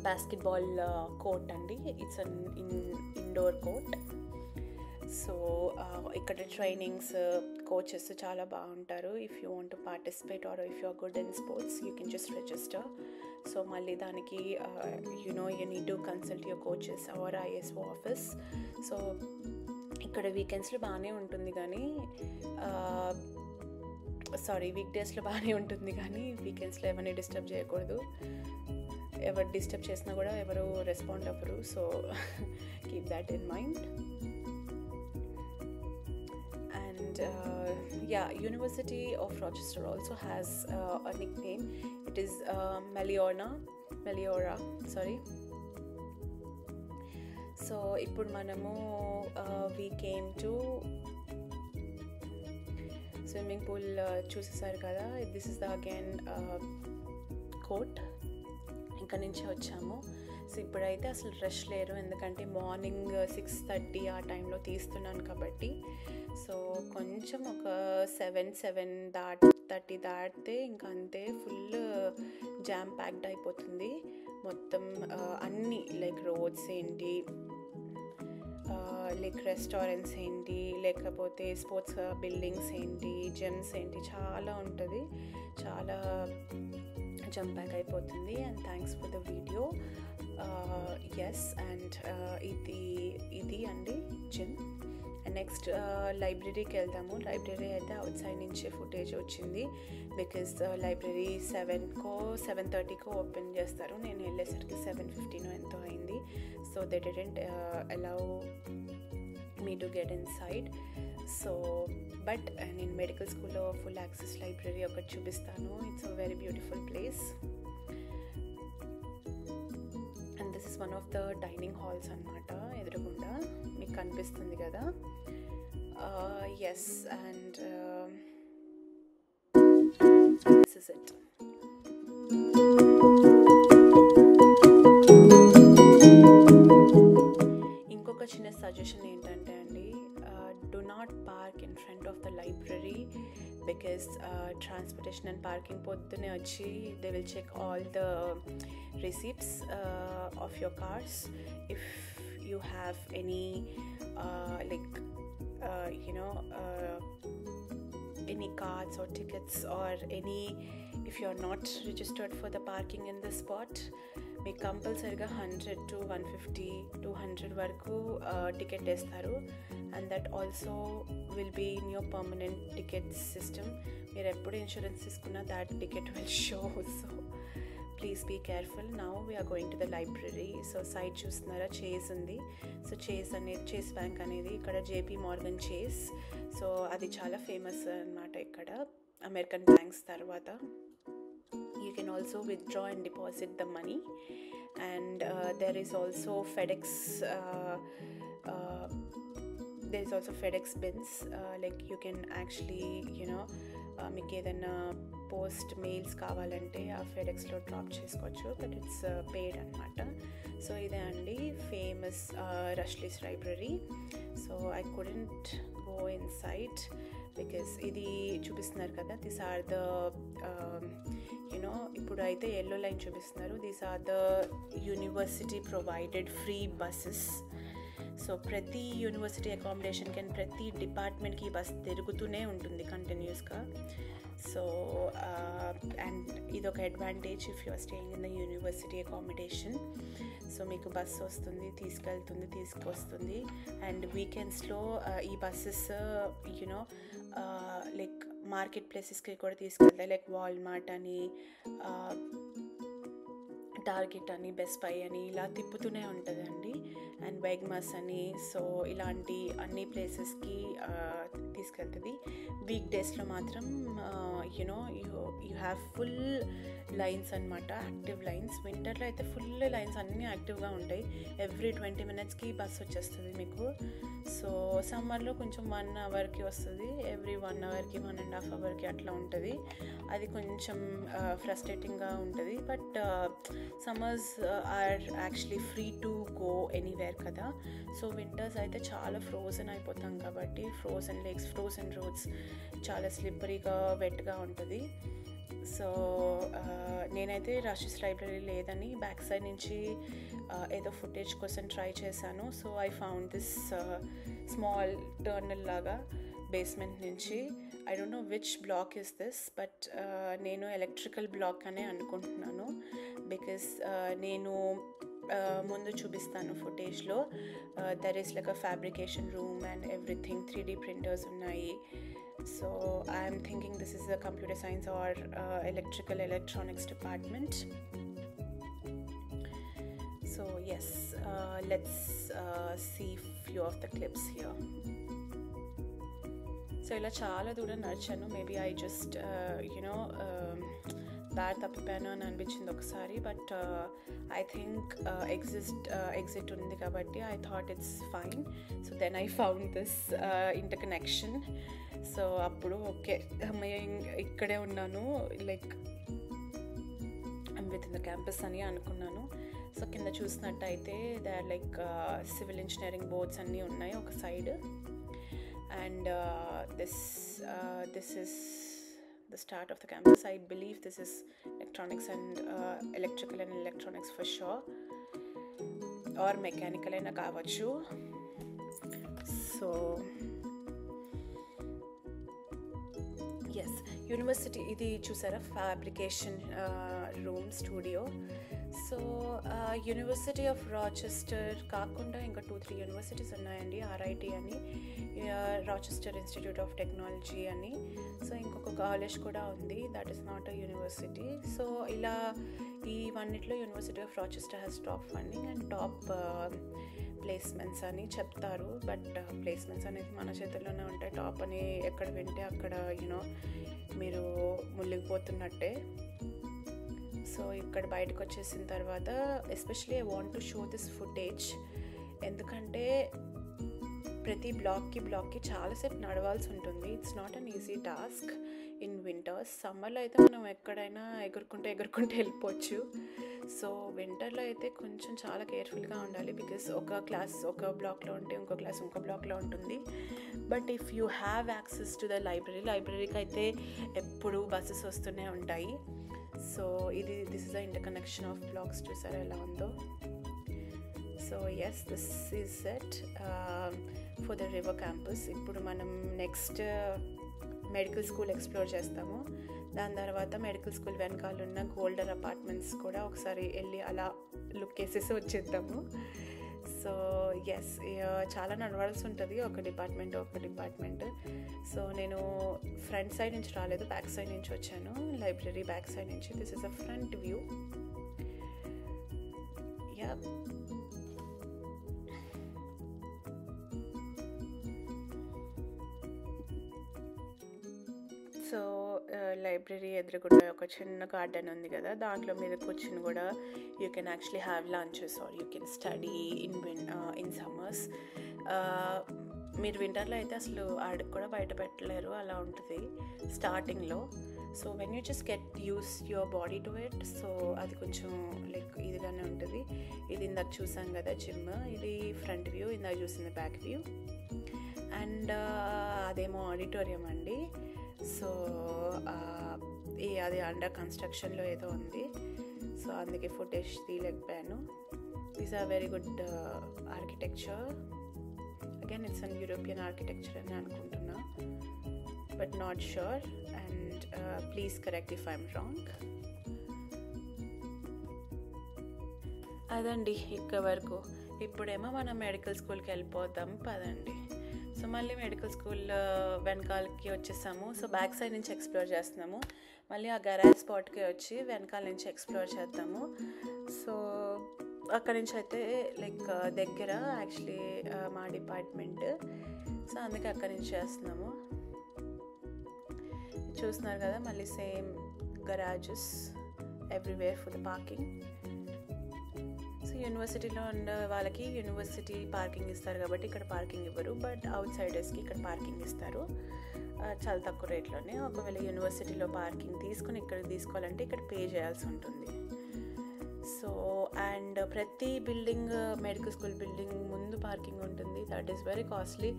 basketball court andi. It's an indoor court. So ఇక్కడ trainings coaches చాలా బాగుంటారు. If you want to participate or if you are good in sports you can just register. So మళ్ళీ దానికి you need to consult your coaches our ISO office. So ఇక్కడ వీకెండ్స్లో బాగానే ఉంటుంది కానీ వీక్ డేస్లో బాగానే ఉంటుంది కానీ వీకెండ్స్లో ఎవరిని డిస్టర్బ్ చేయకూడదు. ఎవరు డిస్టర్బ్ చేసినా కూడా ఎవరు రెస్పాండ్ అవ్వరు. So keep that in mind. University of Rochester also has a nickname. It is Meliora. So ippudu manamu we came to swimming pool చూసేసారు కదా. This is the again court. ఇంకా నుంచి వచ్చాము. సో ఇప్పుడైతే అసలు రష్ లేరు, ఎందుకంటే morning 6:30 ఆ టైంలో తీస్తున్నాను కాబట్టి. సో కొంచెం ఒక 7:30 దాటితే ఇంకా అంతే ఫుల్ జామ్ ప్యాక్డ్ అయిపోతుంది మొత్తం. అన్నీ లైక్ రోడ్స్ ఏంటి, లైక్ రెస్టారెంట్స్ ఏంటి, లేకపోతే స్పోర్ట్స్ బిల్డింగ్స్ ఏంటి, జిమ్స్ ఏంటి, చాలా ఉంటుంది. చాలా జంప్ ప్యాక్ అయిపోతుంది. And thanks for the video. Yes and ఇది అండి జిమ్. అండ్ నెక్స్ట్ లైబ్రరీకి వెళ్తాము. లైబ్రరీ అయితే అవుట్ సైడ్ నుంచే ఫుటేజ్ వచ్చింది, బికాజ్ లైబ్రరీ 7:30 ఓపెన్ చేస్తారు. నేను వెళ్ళేసరికి 7:15 ఎంతో అయింది. So they didn't allow me to get inside. So but నేను మెడికల్ స్కూల్లో ఫుల్ యాక్సెస్ లైబ్రరీ ఒకటి చూపిస్తాను. It's a very beautiful place. And this is one of the dining halls అన్నమాట. ఎదురుగుండా మీకు కనిపిస్తుంది కదా. Yes and this is it. ఇంకొక చిన్న సజెషన్ ఏంటంటే అండి, do not park in front of the library because transportation and parking పొద్దునే వచ్చి they will check all the receipts of your cars. If you have any any cards or tickets or if you are not registered for the parking in the spot, మీకు కంపల్సరీగా 100 to 150 200 వరకు ticket వేస్తారు. And that also will be in your permanent ticket system. మీరు ఎప్పుడు insurance తీసుకున్నా that ticket will show. So please be careful. Now we're going to the library. So side చూస్తున్నారా, Chase ఉంది. So Chase bank అనేది ఇక్కడ JP Morgan chase. So అది చాలా famous అన్నమాట ఇక్కడ అమెరికన్ బ్యాంక్స్ తర్వాత. You can also withdraw and deposit the money, and there is also FedEx bins. Like you can actually మీకు ఏదైనా పోస్ట్ మెయిల్స్ కావాలంటే ఆ ఫెడెక్స్లో డ్రాప్ చేసుకోవచ్చు, బట్ ఇట్స్ పెయిడ్ అనమాట. సో ఇదే అండి famous Rush Rhees library. So I couldn't go inside because ఇది చూపిస్తున్నారు కదా, దీస్ ఆర్ ద ఇప్పుడు అయితే ఎల్లో లైన్ చూపిస్తున్నారు. These are the university provided free buses. So ప్రతి యూనివర్సిటీ అకామిడేషన్కి అండ్ ప్రతి డిపార్ట్మెంట్కి బస్ తిరుగుతూనే ఉంటుంది కంటిన్యూస్గా. సో అండ్ ఇది ఒక advantage if you are staying in the university accommodation. So మీకు బస్సు వస్తుంది, తీసుకెళ్తుంది, తీసుకొస్తుంది. అండ్ వీకెండ్స్లో ఈ బస్సెస్ లైక్ మార్కెట్ ప్లేసెస్కి కూడా తీసుకెళ్తాయి. లైక్ వాల్మార్ట్ అని, టార్గెట్ అని, బెస్ట్ బై అని ఇలా తిప్పుతూనే ఉంటుందండి. అండ్ వెగ్మాస్ అని. సో ఇలాంటి అన్ని ప్లేసెస్కి తీసుకెళ్తుంది. వీక్ డేస్లో మాత్రం యూ హ్యావ్ ఫుల్ లైన్స్ అనమాట, యాక్టివ్ లైన్స్. వింటర్లో అయితే ఫుల్ లైన్స్ అన్నీ యాక్టివ్గా ఉంటాయి. ఎవ్రీ 20 minutesకి బస్ వచ్చేస్తుంది మీకు. సో సమ్మర్లో కొంచెం 1 hourకి వస్తుంది, ఎవ్రీ 1 hourకి 1.5 hourకి అట్లా ఉంటుంది. అది కొంచెం ఫ్రస్ట్రేటింగ్గా ఉంటుంది. But summers are actually free to go anywhere కదా. సో వింటర్స్ అయితే చాలా ఫ్రోజన్ అయిపోతాం కాబట్టి, ఫ్రోజన్ లేక్స్, ఫ్రోజన్ రోడ్స్, చాలా స్లిప్పరీగా వెట్గా ఉంటుంది. సో నేనైతే రాషెస్ లైబ్రరీ లేదని బ్యాక్ సైడ్ నుంచి ఏదో ఫుటేజ్ కోసం ట్రై చేశాను. So I found this small tunnel లాగా బేస్మెంట్ నుంచి. I don't know which block is this, but నేను ఎలక్ట్రికల్ బ్లాక్ అనే అనుకుంటున్నాను. బికాస్ నేను ముందు చూపిస్తాను ఫుటేజ్లో, there is like a fabrication room and everything, 3D printers ఉన్నాయి. So I am thinking this is a computer science or electrical electronics department. So yes, let's see few of the clips here. So ఇలా చాలా దూరం నడిచాను. Maybe I just దారి తప్పిపోయాను అని అనిపించింది ఒకసారి. But I think exit ఉంది కాబట్టి I thought it's fine. So then I found this interconnection. So అప్పుడు ఓకే, ఇక్కడే ఉన్నాను, like I'm within the campus అని అనుకున్నాను. సో కింద చూసినట్టయితే they are like civil engineering boards అన్నీ ఉన్నాయి ఒక సైడ్. And this is the start of the campus. I believe this is electronics and electrical and electronics for sure, or mechanical అయినా కావచ్చు. సో ఎస్, యూనివర్సిటీ ఇది చూసారా, fabrication room studio. So university of Rochester కాకుండా ఇంకా 2-3 universities ఉన్నాయండి. RIT అని, Rochester institute of technology అని. So ఇంకొక కాలేజ్ కూడా ఉంది, that is not a university. So ఇలా ఈ వన్నిట్లో university of Rochester has top funding and top placements అని చెప్తారు. బట్ ప్లేస్మెంట్స్ అనేది మన చేతుల్లోనే ఉంటాయి. టాప్ అని ఎక్కడ వింటే అక్కడ మీరు మునిగిపోతున్నట్టే. సో ఇక్కడ బయటకు వచ్చేసిన తర్వాత especially I want to show this footage, ఎందుకంటే ప్రతి బ్లాక్కి చాలాసేపు నడవాల్సి ఉంటుంది. It's not an easy task in winters. సమ్మర్లో అయితే మనం ఎక్కడైనా ఎగురుకుంటే వెళ్ళిపోవచ్చు. సో వింటర్లో అయితే కొంచెం చాలా కేర్ఫుల్గా ఉండాలి, బికాస్ ఒక క్లాస్ ఒక బ్లాక్లో ఉంటే ఇంకో క్లాస్ ఇంకో బ్లాక్లో ఉంటుంది. But if you have access to the లైబ్రరీకి అయితే ఎప్పుడు బస్సెస్ వస్తూనే ఉంటాయి. So this is the interconnection of blocks, చూసారా ఎలా ఉందో. So yes, this is set for the river campus. ఇప్పుడు మనం నెక్స్ట్ మెడికల్ స్కూల్ ఎక్స్ప్లోర్ చేస్తాము. దాని తర్వాత మెడికల్ స్కూల్ వెనకాల ఉన్న గోల్డెన్ అపార్ట్మెంట్స్ కూడా ఒకసారి వెళ్ళి అలా లుక్ వేసేసి వచ్చేద్దాము. సో ఎస్, చాలా నడవాల్సి ఉంటుంది ఒక డిపార్ట్మెంట్. సో నేను ఫ్రంట్ సైడ్ నుంచి రాలేదు, బ్యాక్ సైడ్ నుంచి వచ్చాను, లైబ్రరీ బ్యాక్ సైడ్ నుంచి. This is a front view. Yeah, so library ఎదురుగుండా ఒక చిన్న గార్డెన్ ఉంది కదా, దాంట్లో మీరు కూర్చుని కూడా you can actually have lunches or you can study in summers. మీరు వింటర్లో అయితే అసలు ఆడికి కూడా బయట పెట్టలేరు, అలా ఉంటుంది స్టార్టింగ్లో. So when you just get use your body to it, so అది కొంచెం లైక్ ఇదిగానే ఉంటుంది. ఇది ఇందాక చూసాం కదా జిమ్, ఇది ఫ్రంట్ వ్యూ, ఇందాక చూసింది బ్యాక్ వ్యూ. అండ్ అదేమో ఆడిటోరియం అండి. సో అది అండర్ కన్స్ట్రక్షన్లో ఏదో ఉంది, సో అందుకే ఫుటేజ్ తీయలేకపోయాను. These are very good architecture. Again it's an European architecture అని అనుకుంటున్నా, but not sure. And please correct if I'm wrong. అదండి ఇక్కడ వరకు. ఇప్పుడేమో మనం మెడికల్ స్కూల్కి వెళ్ళిపోదాం పదండి. సో మళ్ళీ మెడికల్ స్కూల్ వెనకాలకి వచ్చేసాము. సో బ్యాక్ సైడ్ నుంచి ఎక్స్ప్లోర్ చేస్తున్నాము. మళ్ళీ ఆ గరాజ్ స్పాట్కి వచ్చి వెనకాల నుంచి ఎక్స్ప్లోర్ చేద్దాము. సో అక్కడి నుంచి అయితే లైక్ దగ్గర యాక్చువల్లీ మా డిపార్ట్మెంట్, సో అందుకే అక్కడి నుంచి చేస్తున్నాము. చూస్తున్నారు కదా, మళ్ళీ same garages everywhere for the parking. So యూనివర్సిటీలో ఉన్న వాళ్ళకి యూనివర్సిటీ పార్కింగ్ ఇస్తారు కాబట్టి ఇక్కడ పార్కింగ్ ఇవ్వరు, బట్ అవుట్ సైడర్స్కి ఇక్కడ పార్కింగ్ ఇస్తారు చాలా తక్కువ రేట్లోనే. ఒకవేళ యూనివర్సిటీలో పార్కింగ్ తీసుకుని ఇక్కడ తీసుకోవాలంటే ఇక్కడ పే చేయాల్సి ఉంటుంది. సో అండ్ ప్రతి బిల్డింగ్, మెడికల్ స్కూల్ బిల్డింగ్ ముందు పార్కింగ్ ఉంటుంది. That is very costly,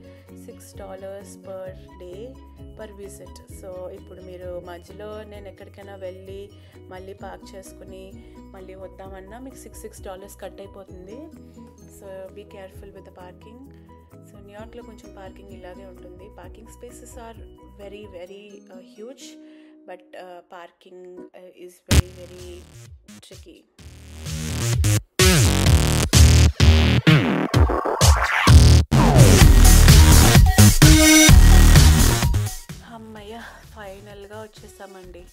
$6 per day per visit. So ఇప్పుడు మీరు మధ్యలో నేను ఎక్కడికైనా వెళ్ళి మళ్ళీ పార్క్ చేసుకుని మళ్ళీ వద్దామన్నా మీకు $6 కట్ అయిపోతుంది. So be careful with the parking. So న్యూయార్క్లో కొంచెం పార్కింగ్ ఇలాగే ఉంటుంది. Parking spaces are very very huge, but parking is very very tricky. అమ్మయ్య, ఫైనల్గా వచ్చేసామండి.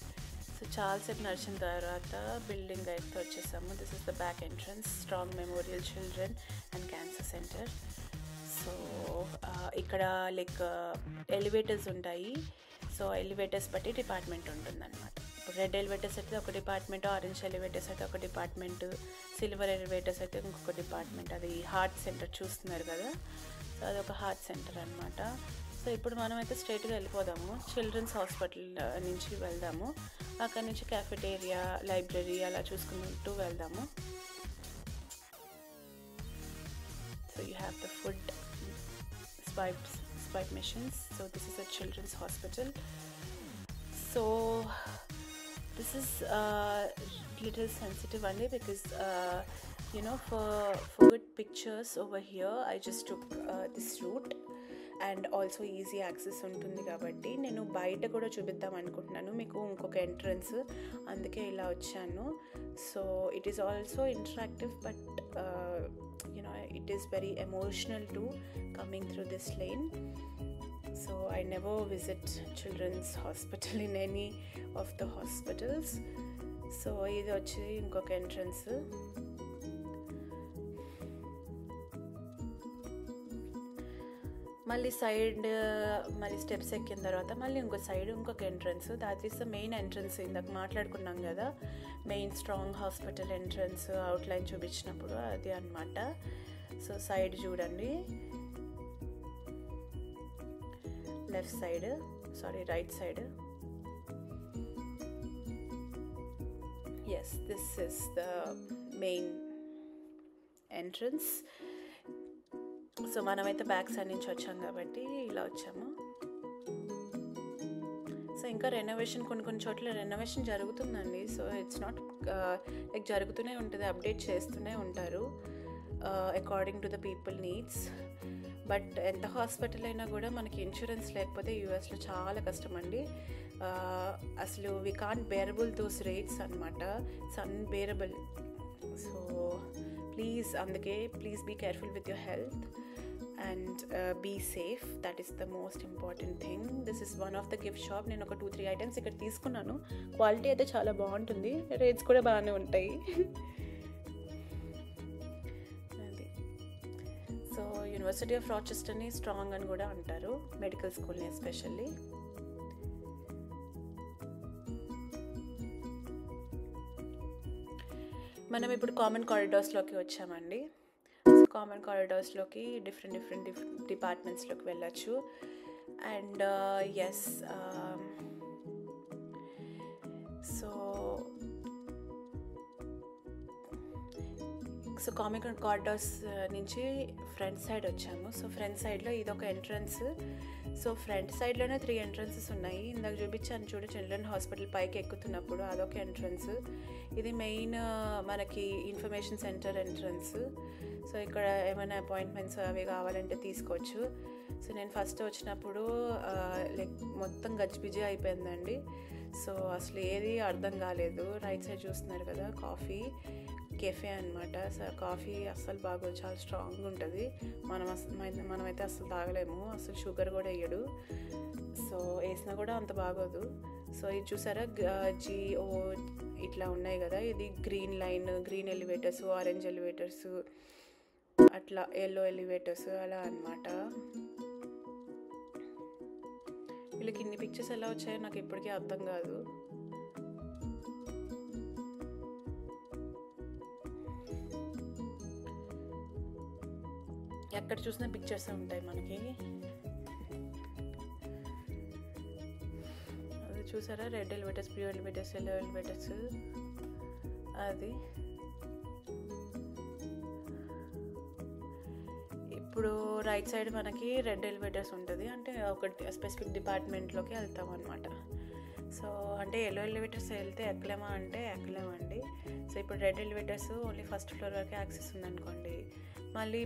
సో చాలాసేపు నడిచిన తర్వాత బిల్డింగ్ అయితే వచ్చేసాము. This is the back entrance, strong memorial children and cancer centre. So ఇక్కడ లైక్ ఎలివేటర్స్ ఉంటాయి. సో ఎలివేటర్స్ బట్టి డిపార్ట్మెంట్ ఉంటుందన్నమాట. ఇప్పుడు రెడ్ ఎలివేటర్స్ అయితే ఒక డిపార్ట్మెంట్, ఆరెంజ్ ఎలివేటర్స్ అయితే ఒక డిపార్ట్మెంట్, సిల్వర్ ఎలివేటర్స్ అయితే ఇంకొక డిపార్ట్మెంట్. అది హార్ట్ సెంటర్ చూస్తున్నారు కదా, సో అదొక హార్ట్ సెంటర్ అనమాట. సో ఇప్పుడు మనమైతే స్ట్రైట్గా వెళ్ళిపోదాము, చిల్డ్రన్స్ హాస్పిటల్ నుంచి వెళ్దాము. అక్కడి నుంచి క్యాఫెటేరియా, లైబ్రరీ అలా చూసుకుంటూ వెళ్దాము. So you have the food swipe machines. So this is a children's hospital. So this is little sensitive only because for good pictures over here I just took this route, and also easy access ఉంటుంది కాబట్టి నేను బయట కూడా చూపిద్దాం అనుకుంటున్నాను మీకు ఇంకొక entrance, అందుకే ఇలా వచ్చాను. So it is also interactive, but it is very emotional too coming through this lane. So I never visit children's hospital in any of the hospitals. So ఇది వచ్చి ఇంకొక ఎంట్రన్స్. మళ్ళీ సైడ్ మళ్ళీ స్టెప్స్ ఎక్కిన తర్వాత మళ్ళీ ఇంకో సైడ్ ఇంకొక entrance. That is the main entrance. ఇందాక మాట్లాడుకున్నాం కదా, main Strong hospital entrance outline చూపించినప్పుడు అది అన్నమాట. సో సైడ్ చూడండి, left side, right side. Yes, this is the main entrance. So మనమైతే బ్యాక్ సైడ్ నుంచి వచ్చాం కాబట్టి ఇలా వచ్చాము. సో ఇంకా రెనోవేషన్, కొన్ని చోట్ల రెనోవేషన్ జరుగుతుందండి. సో ఇట్స్ నాట్ లైక్ జరుగుతూనే ఉంటుంది, అప్డేట్ చేస్తూనే ఉంటారు according to the people needs. But ఎంత హాస్పిటల్ అయినా కూడా మనకి ఇన్సూరెన్స్ లేకపోతే యూఎస్లో చాలా కష్టం అండి. అసలు we can't bearable those rates అనమాట. It's unbearable. సో ప్లీజ్, అందుకే please be careful with your health and be safe. That is the most important thing. This is one of the gift shop. నేను ఒక 2-3 items ఇక్కడ తీసుకున్నాను. Quality అయితే చాలా బాగుంటుంది, rates కూడా బాగానే ఉంటాయి. అది సో యూనివర్సిటీ ఆఫ్ రాచెస్టర్ని స్ట్రాంగ్ అని కూడా అంటారు, మెడికల్ స్కూల్ని ఎస్పెషల్లీ. మనం ఇప్పుడు కామన్ కారిడార్స్లోకి వచ్చామండి. కామన్ కారిడార్స్లోకి డిఫరెంట్ డిపార్ట్మెంట్స్లోకి వెళ్ళచ్చు. And yes, so common corridors నుంచి ఫ్రంట్ సైడ్ వచ్చాము. సో ఫ్రంట్ సైడ్లో ఇది ఒక ఎంట్రన్స్. సో ఫ్రంట్ సైడ్లోనే 3 ఎంట్రన్సెస్ ఉన్నాయి. ఇందాక చూపించాను చూడు, చిల్డ్రన్ హాస్పిటల్ పైకి ఎక్కుతున్నప్పుడు అదొక ఎంట్రన్స్. ఇది మెయిన్ మనకి ఇన్ఫర్మేషన్ సెంటర్ ఎంట్రన్స్. సో ఇక్కడ ఏమైనా అపాయింట్మెంట్స్ అవి కావాలంటే తీసుకోవచ్చు. సో నేను ఫస్ట్ వచ్చినప్పుడు లైక్ మొత్తం గజిబిజి అయిపోయిందండి. సో అసలు ఏది అర్థం కాలేదు. రైట్ సైడ్ చూస్తున్నారు కదా, కాఫీ కెఫే అనమాట. సో కాఫీ అస్సలు బాగోదు, చాలా స్ట్రాంగ్ ఉంటుంది. మనమైతే అస్సలు తాగలేము, అసలు షుగర్ కూడా వేయడు. సో వేసినా కూడా అంత బాగోదు. సో ఇది చూసారా, GO ఇట్లా ఉన్నాయి కదా, ఇది green line, green elevators, orange elevators, అట్లా ఎల్లో ఎలివేటర్స్ అలా అన్నమాట. వీళ్ళకి ఇన్ని పిక్చర్స్ ఎలా వచ్చాయో నాకు ఇప్పటికీ అర్థం కాదు. ఎక్కడ చూసినా పిక్చర్స్ ఉంటాయి మనకి. అది చూసారా, red elevators, blue elevators, yellow elevators. అది ఇప్పుడు రైట్ సైడ్ మనకి రెడ్ ఎలివేటర్స్ ఉంటుంది, అంటే ఒక స్పెసిఫిక్ డిపార్ట్మెంట్లోకి వెళ్తాం అనమాట. సో అంటే ఎల్లో ఎలివేటర్స్ వెళ్తే ఎక్కలేమా అంటే ఎక్కలేమండి. సో ఇప్పుడు red elevators only first floor వరకే యాక్సెస్ ఉందనుకోండి. మళ్ళీ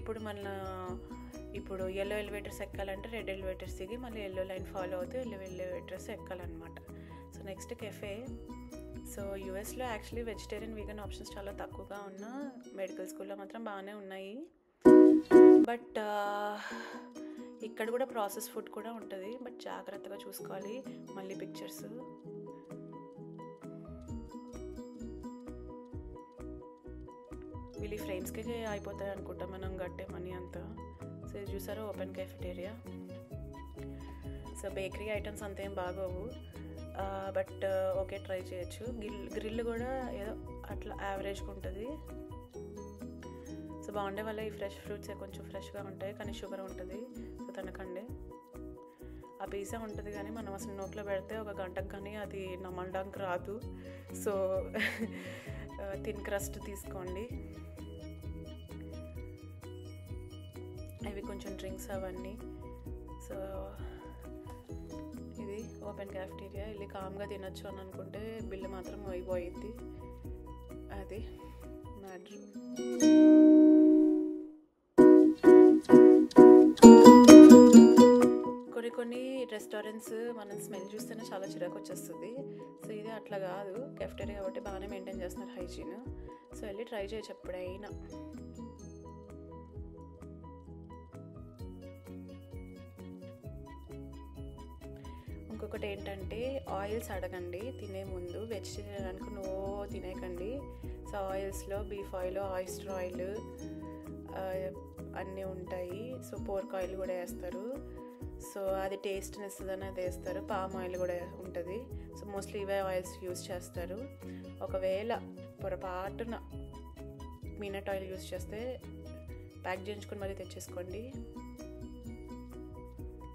ఇప్పుడు ఎల్లో ఎలివేటర్స్ ఎక్కాలంటే రెడ్ ఎలివేటర్స్ దిగి మళ్ళీ ఎల్లో లైన్ ఫాలో అవుతూ ఎల్లో ఎలివేటర్స్ ఎక్కాలన్నమాట. So next cafe. సో యూఎస్లో యాక్చువల్లీ వెజిటేరియన్ వీగన్ ఆప్షన్స్ చాలా తక్కువగా ఉన్నా మెడికల్ స్కూల్లో మాత్రం బాగానే ఉన్నాయి. బట్ ఇక్కడ కూడా ప్రాసెస్ ఫుడ్ కూడా ఉంటుంది, బట్ జాగ్రత్తగా చూసుకోవాలి. మళ్ళీ పిక్చర్స్ వీళ్ళు ఫ్రేమ్స్కే అయిపోతాయి అనుకుంటా మనం కట్టే మనీ అంతా. సో ఇది చూసారా, open cafeteria. So bakery items అంతేం బాగోవు, బట్ ఓకే ట్రై చేయొచ్చు. గ్రిల్ కూడా ఏదో అట్లా యావరేజ్గా ఉంటుంది. సో బాగుండే వల్ల ఈ ఫ్రెష్ ఫ్రూట్స్ కొంచెం ఫ్రెష్గా ఉంటాయి, కానీ షుగర్ ఉంటుంది. సో తినకండి. ఆ పిజ్జా ఉంటుంది కానీ మనం అసలు నోట్లో పెడితే ఒక గంటకు కానీ అది నమ్మడానికి రాదు. సో థిన్ క్రస్ట్ తీసుకోండి. ఇవి కొంచెం డ్రింక్స్ అవన్నీ. సో ఇది ఓపెన్ క్యాఫ్టీరియా. వెళ్ళి కామ్గా తినొచ్చు అని అనుకుంటే బిల్లు మాత్రం అయిపోయింది. అది మ్యాటర్. కొన్ని రెస్టారెంట్స్ మనం స్మెల్ చూస్తేనే చాలా చిరాకు వచ్చేస్తుంది. సో ఇది అట్లా కాదు, కెఫ్టేరియా కాబట్టి బాగానే మెయింటైన్ చేస్తున్నారు హైజీన్. సో వెళ్ళి ట్రై చేయొచ్చు ఎప్పుడైనా. ఇంకొకటి ఏంటంటే ఆయిల్స్ అడగండి తినే ముందు. వెజిటేరియన్ అనుకు నో తినేకండి. సో ఆయిల్స్లో బీఫ్ ఆయిల్, ఆయిస్టర్ ఆయిల్ అన్నీ ఉంటాయి. సో పోర్క్ ఆయిల్ కూడా వేస్తారు. సో అది టేస్ట్ని ఇస్తుందని అది వేస్తారు. పామ్ ఆయిల్ కూడా ఉంటుంది. సో మోస్ట్లీ ఇవే ఆయిల్స్ యూజ్ చేస్తారు. ఒకవేళ పొరపాటున పీనట్ ఆయిల్ యూజ్ చేస్తే ప్యాక్ చేయించుకొని మరీ తెచ్చేసుకోండి.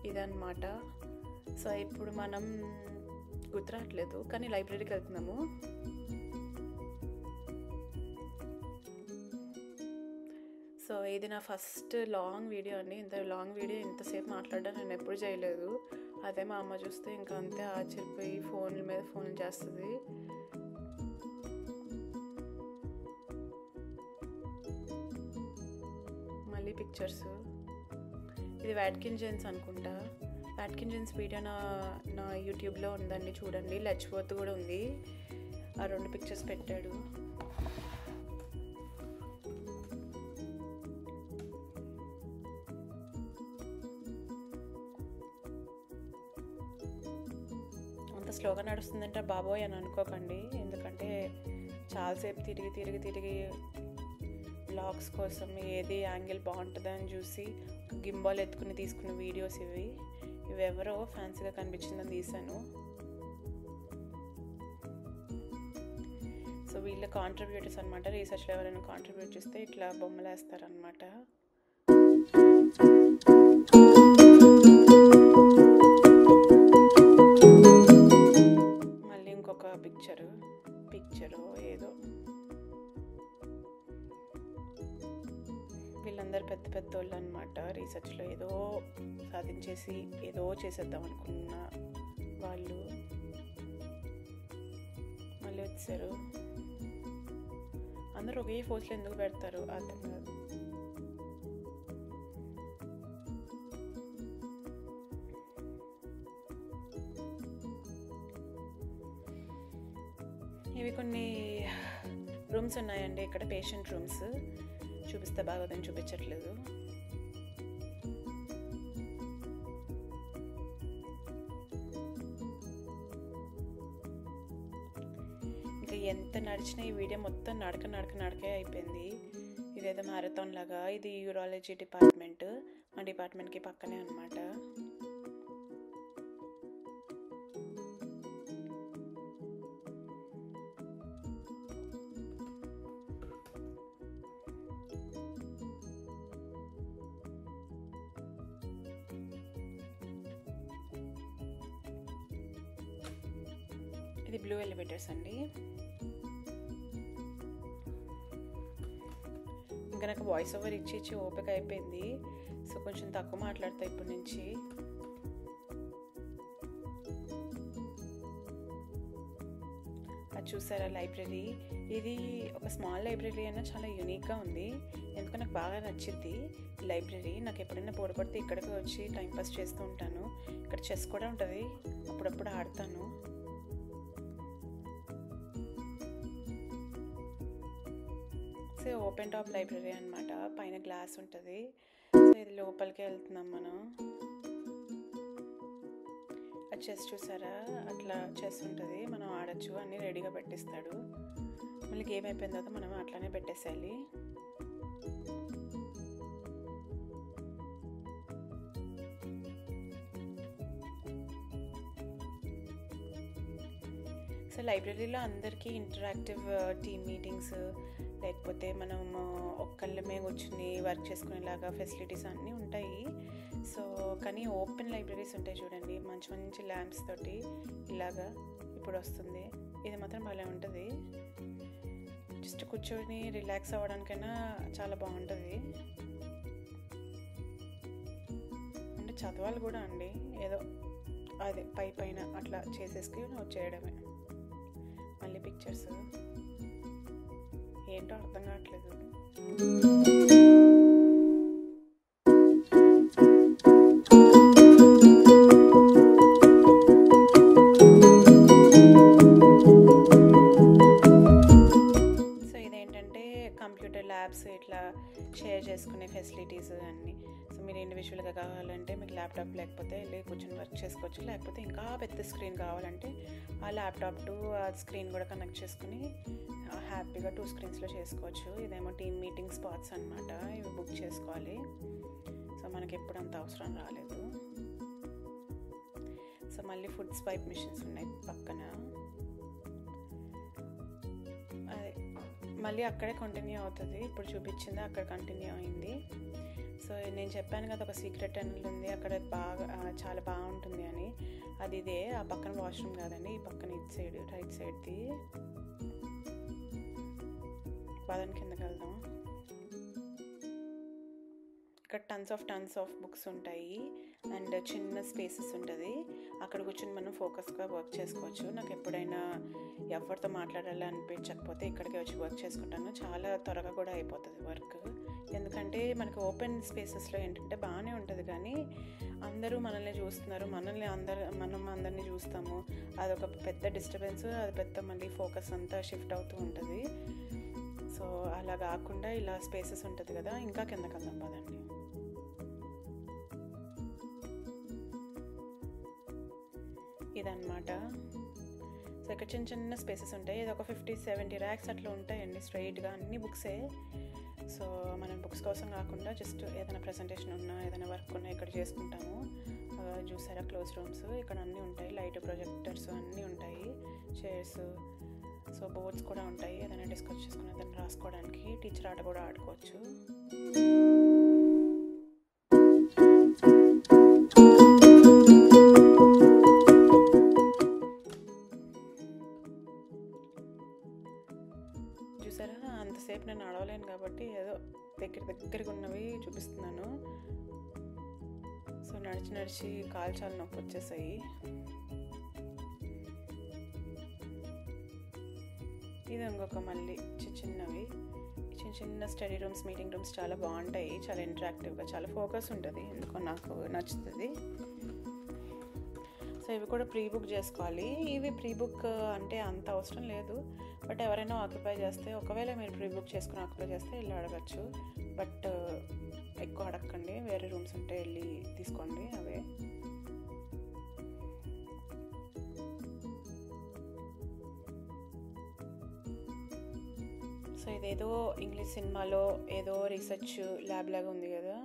ఇదన్నమాట. సో ఇప్పుడు మనం గుర్తురాట్లేదు కానీ లైబ్రరీకి వెళ్తున్నాము. సో ఇది నా ఫస్ట్ లాంగ్ వీడియో అండి. ఇంత లాంగ్ వీడియో ఇంతసేపు మాట్లాడడం నేను ఎప్పుడు చేయలేదు. అదే మా అమ్మ చూస్తే ఇంకా అంతే ఆశ్చర్యపోయి ఫోన్ల మీద ఫోన్ చేస్తుంది. మళ్ళీ పిక్చర్స్. ఇది వాట్కిన్ జేమ్స్ అనుకుంటా. వాట్కిన్ జేమ్స్ వీడియో నా యూట్యూబ్లో ఉందండి, చూడండి. లెచ్వర్త్ కూడా ఉంది. ఆ 2 పిక్చర్స్ పెట్టాడు. స్లోగా నడుస్తుందంటే బాబోయ్ అని అనుకోకండి, ఎందుకంటే చాలాసేపు తిరిగి బ్లాగ్స్ కోసం ఏది యాంగిల్ బాగుంటుందని చూసి గింబాల్ ఎత్తుకుని తీసుకున్న వీడియోస్ ఇవి ఎవరో ఫ్యాన్సీగా కనిపించిందని తీశాను. సో వీళ్ళ కాంట్రిబ్యూటర్స్ అనమాట. రీసెర్చ్లో ఎవరైనా కాంట్రిబ్యూట్ చేస్తే ఇట్లా బొమ్మలు వేస్తారనమాట. పిక్చరు ఏదో వీళ్ళందరూ పెద్ద వాళ్ళు అనమాట. రీసెర్చ్లో ఏదో సాధించేసి ఏదో చేసేద్దాం అనుకున్న వాళ్ళు మళ్ళీ వచ్చారు. అందరూ ఒకే ఫోర్స్లో ఎందుకు పెడతారు అర్థం కాదు. ఇవి కొన్ని రూమ్స్ ఉన్నాయండి ఇక్కడ, పేషెంట్ రూమ్స్. చూపిస్తే బాగోదని చూపించట్లేదు. ఇంకా ఎంత నడిచినా ఈ వీడియో మొత్తం నడకే అయిపోయింది. ఇదేదో మ్యారథాన్ లాగా. ఇది యూరాలజీ డిపార్ట్మెంట్, మా డిపార్ట్మెంట్కి పక్కనే అనమాట. ఇది బ్లూ ఎలివేటర్స్ అండి. ఇంకా నాకు వాయిస్ ఓవర్ ఇచ్చి ఓపిక అయిపోయింది. సో కొంచెం తక్కువ మాట్లాడతా ఇప్పటి నుంచి. అది చూసారా లైబ్రరీ. ఇది ఒక స్మాల్ లైబ్రరీ అయినా చాలా యూనిక్గా ఉంది. ఎందుకంటే నాకు బాగా నచ్చింది ఈ లైబ్రరీ. నాకు ఎప్పుడైనా బోర్ కొడితే ఇక్కడికి వచ్చి టైంపాస్ చేస్తూ ఉంటాను. ఇక్కడ చెస్ కూడా ఉంటుంది, అప్పుడప్పుడు ఆడతాను. సో ఓపెన్ టాప్ లైబ్రరీ అనమాట, పైన గ్లాస్ ఉంటుంది. సో ఇది లోపలికి వెళ్తున్నాం మనం. ఆ చెస్ చూసారా, అట్లా చెస్ ఉంటుంది, మనం ఆడచ్చు, అన్నీ రెడీగా పెట్టిస్తాడు. మళ్ళీ గేమ్ అయిపోయిన తర్వాత మనం అట్లానే పెట్టేసేయాలి. సో లైబ్రరీలో అందరికీ ఇంటరాక్టివ్ టీమ్ మీటింగ్స్, లేకపోతే మనం ఒక్కళ్ళమే కూర్చుని వర్క్ చేసుకునేలాగా ఫెసిలిటీస్ అన్నీ ఉంటాయి. సో కానీ ఓపెన్ లైబ్రరీస్ ఉంటాయి చూడండి, మంచి మంచి ల్యాంప్స్ తోటి ఇలాగా ఇప్పుడు వస్తుంది. ఇది మాత్రం భలే ఉంటుంది. జస్ట్ కూర్చొని రిలాక్స్ అవ్వడానికైనా చాలా బాగుంటుంది. అంటే చదవాలి కూడా అండి, ఏదో అదే పైన అట్లా చేసేసుకుని వచ్చేయడమే. మళ్ళీ పిక్చర్స్ ఏంటో అర్థం కావట్లేదు. సో ఇదేంటంటే కంప్యూటర్ ల్యాబ్స్, ఇట్లా షేర్ చేసుకునే ఫెసిలిటీస్ అన్నీ. సో మీరు ఇండివిజువల్గా కావాలంటే మీకు ల్యాప్టాప్ లేకపోతే వెళ్ళి కూర్చొని వర్క్ చేసుకోవచ్చు. లేకపోతే ఇంకా పెద్ద స్క్రీన్ కావాలంటే ఆ ల్యాప్టాప్ టు ఆ స్క్రీన్ కూడా కనెక్ట్ చేసుకుని హ్యాపీగా 2 స్క్రీన్స్లో చేసుకోవచ్చు. ఇదేమో టీమ్ మీటింగ్ స్పాట్స్ అనమాట, ఇవి బుక్ చేసుకోవాలి. సో మనకి ఎప్పుడు అంత అవసరం రాలేదు. సో మళ్ళీ ఫుడ్ స్వైప్ మిషన్స్ ఉన్నాయి పక్కన. అదే మళ్ళీ అక్కడే కంటిన్యూ అవుతుంది. ఇప్పుడు చూపించింది అక్కడ కంటిన్యూ అయింది. సో నేను చెప్పాను కదా ఒక సీక్రెట్ టనల్ ఉంది అక్కడ, బాగా చాలా బాగుంటుంది అని. అది ఇదే, ఆ పక్కన వాష్రూమ్ కాదండి, ఈ పక్కన ఇటు సైడ్ రైట్ సైడ్ది. పదని కిందకి వెళ్దాం. ఇక్కడ టన్స్ ఆఫ్ బుక్స్ ఉంటాయి అండ్ చిన్న స్పేసెస్ ఉంటుంది. అక్కడ కూర్చొని మనం ఫోకస్గా వర్క్ చేసుకోవచ్చు. నాకు ఎప్పుడైనా ఎవరితో మాట్లాడాలి అనిపించకపోతే ఇక్కడికి వచ్చి వర్క్ చేసుకుంటాను. చాలా త్వరగా కూడా అయిపోతుంది వర్క్. ఎందుకంటే మనకి ఓపెన్ స్పేసెస్లో ఏంటంటే బాగానే ఉంటుంది, కానీ అందరూ మనల్ని చూస్తున్నారు, మనం అందరినీ చూస్తాము. అదొక పెద్ద డిస్టర్బెన్స్, అది పెద్ద మళ్ళీ ఫోకస్ అంతా షిఫ్ట్ అవుతూ ఉంటుంది. సో అలా కాకుండా ఇలా స్పేసెస్ ఉంటుంది కదా. ఇంకా కిందకి వెళ్దాం పదండి. ఇదన్నమాట. సో ఇక్కడ చిన్న చిన్న స్పేసెస్ ఉంటాయి. ఇది ఒక 50-70 ర్యాక్స్ అట్లా ఉంటాయండి స్ట్రైట్గా, అన్ని బుక్సే. సో మనం బుక్స్ కోసం కాకుండా జస్ట్ ఏదైనా ప్రజెంటేషన్ ఉన్నా ఏదైనా వర్క్ ఉన్నా ఇక్కడ చేసుకుంటాము. చూసారా క్లోజ్ రూమ్స్, ఇక్కడ అన్నీ ఉంటాయి, లైట్ ప్రొజెక్టర్స్ అన్నీ ఉంటాయి, చైర్స్. సో బోర్డ్స్ కూడా ఉంటాయి, ఏదైనా డిస్కస్ చేసుకుని ఏదైనా రాసుకోవడానికి. టీచర్ ఆట కూడా ఆడుకోవచ్చు. చూసారా, అంతసేపు నేను నడవలేను కాబట్టి ఏదో దగ్గరగా ఉన్నవి చూపిస్తున్నాను. సో నడిచి కాలు చాలా నొప్పి వచ్చేసాయి. ఇది ఇంకొక మళ్ళీ చిన్నవి చిన్న స్టడీ రూమ్స్, మీటింగ్ రూమ్స్ చాలా బాగుంటాయి. చాలా ఇంటరాక్టివ్గా, చాలా ఫోకస్ ఉంటుంది, ఎందుకో నాకు నచ్చుతుంది. సో ఇవి కూడా ప్రీ బుక్ చేసుకోవాలి. ఇవి ప్రీ బుక్ అంటే అంత అవసరం లేదు, బట్ ఎవరైనా ఆక్యుపై చేస్తే, ఒకవేళ మీరు ప్రీ బుక్ చేసుకుని ఆక్యుపై చేస్తే వెళ్ళి అడగచ్చు. బట్ ఎక్కువ అడగకండి, వేరే రూమ్స్ ఉంటే వెళ్ళి తీసుకోండి అవే. సో ఇదేదో ఇంగ్లీష్ సినిమాలో ఏదో రీసెర్చ్ ల్యాబ్ లాగా ఉంది కదా.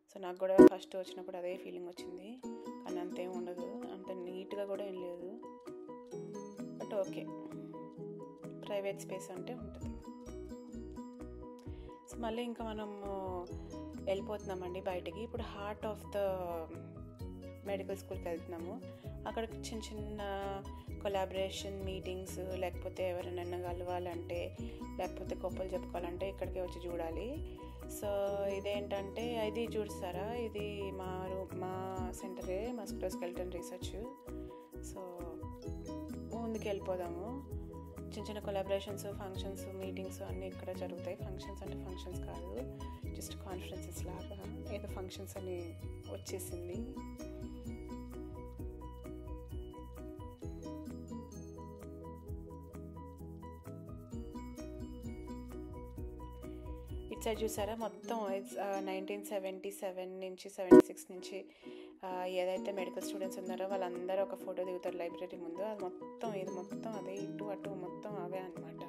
సో నాకు కూడా ఫస్ట్ వచ్చినప్పుడు అదే ఫీలింగ్ వచ్చింది, కానీ అంతేం ఉండదు, అంత నీట్గా కూడా ఏం లేదు. బట్ ఓకే, ప్రైవేట్ స్పేస్ అంటే ఉంటుంది. సో మళ్ళీ ఇంకా మనము వెళ్ళిపోతున్నామండి బయటికి. ఇప్పుడు హార్ట్ ఆఫ్ ద మెడికల్ స్కూల్కి వెళ్తున్నాము. అక్కడ చిన్న కొలాబరేషన్ మీటింగ్స్ లేకపోతే ఎవరైనా కలవాలంటే లేకపోతే గొప్పలు చెప్పుకోవాలంటే ఇక్కడికే వచ్చి చూడాలి. సో ఇదేంటంటే ఇది చూస్తారా, ఇది మా సెంటరే, మస్కులోస్కెలిటన్ రీసెర్చ్. సో ముందుకు వెళ్ళిపోదాము. చిన్న చిన్న కొలాబరేషన్స్, ఫంక్షన్స్, మీటింగ్స్ అన్నీ ఇక్కడ జరుగుతాయి. ఫంక్షన్స్ అంటే ఫంక్షన్స్ కాదు, జస్ట్ కాన్ఫరెన్సెస్ లాగా. ఏదో ఫంక్షన్స్ అని వచ్చేసింది. ఇటు సైడ్ చూసారా, మొత్తం 1977 నుంచి 76 నుంచి ఏదైతే మెడికల్ స్టూడెంట్స్ ఉన్నారో వాళ్ళందరూ ఒక ఫోటో దిగుతారు లైబ్రరీ ముందు. అది మొత్తం ఇది మొత్తం అదే, ఇటు అటు మొత్తం అవే అన్నమాట.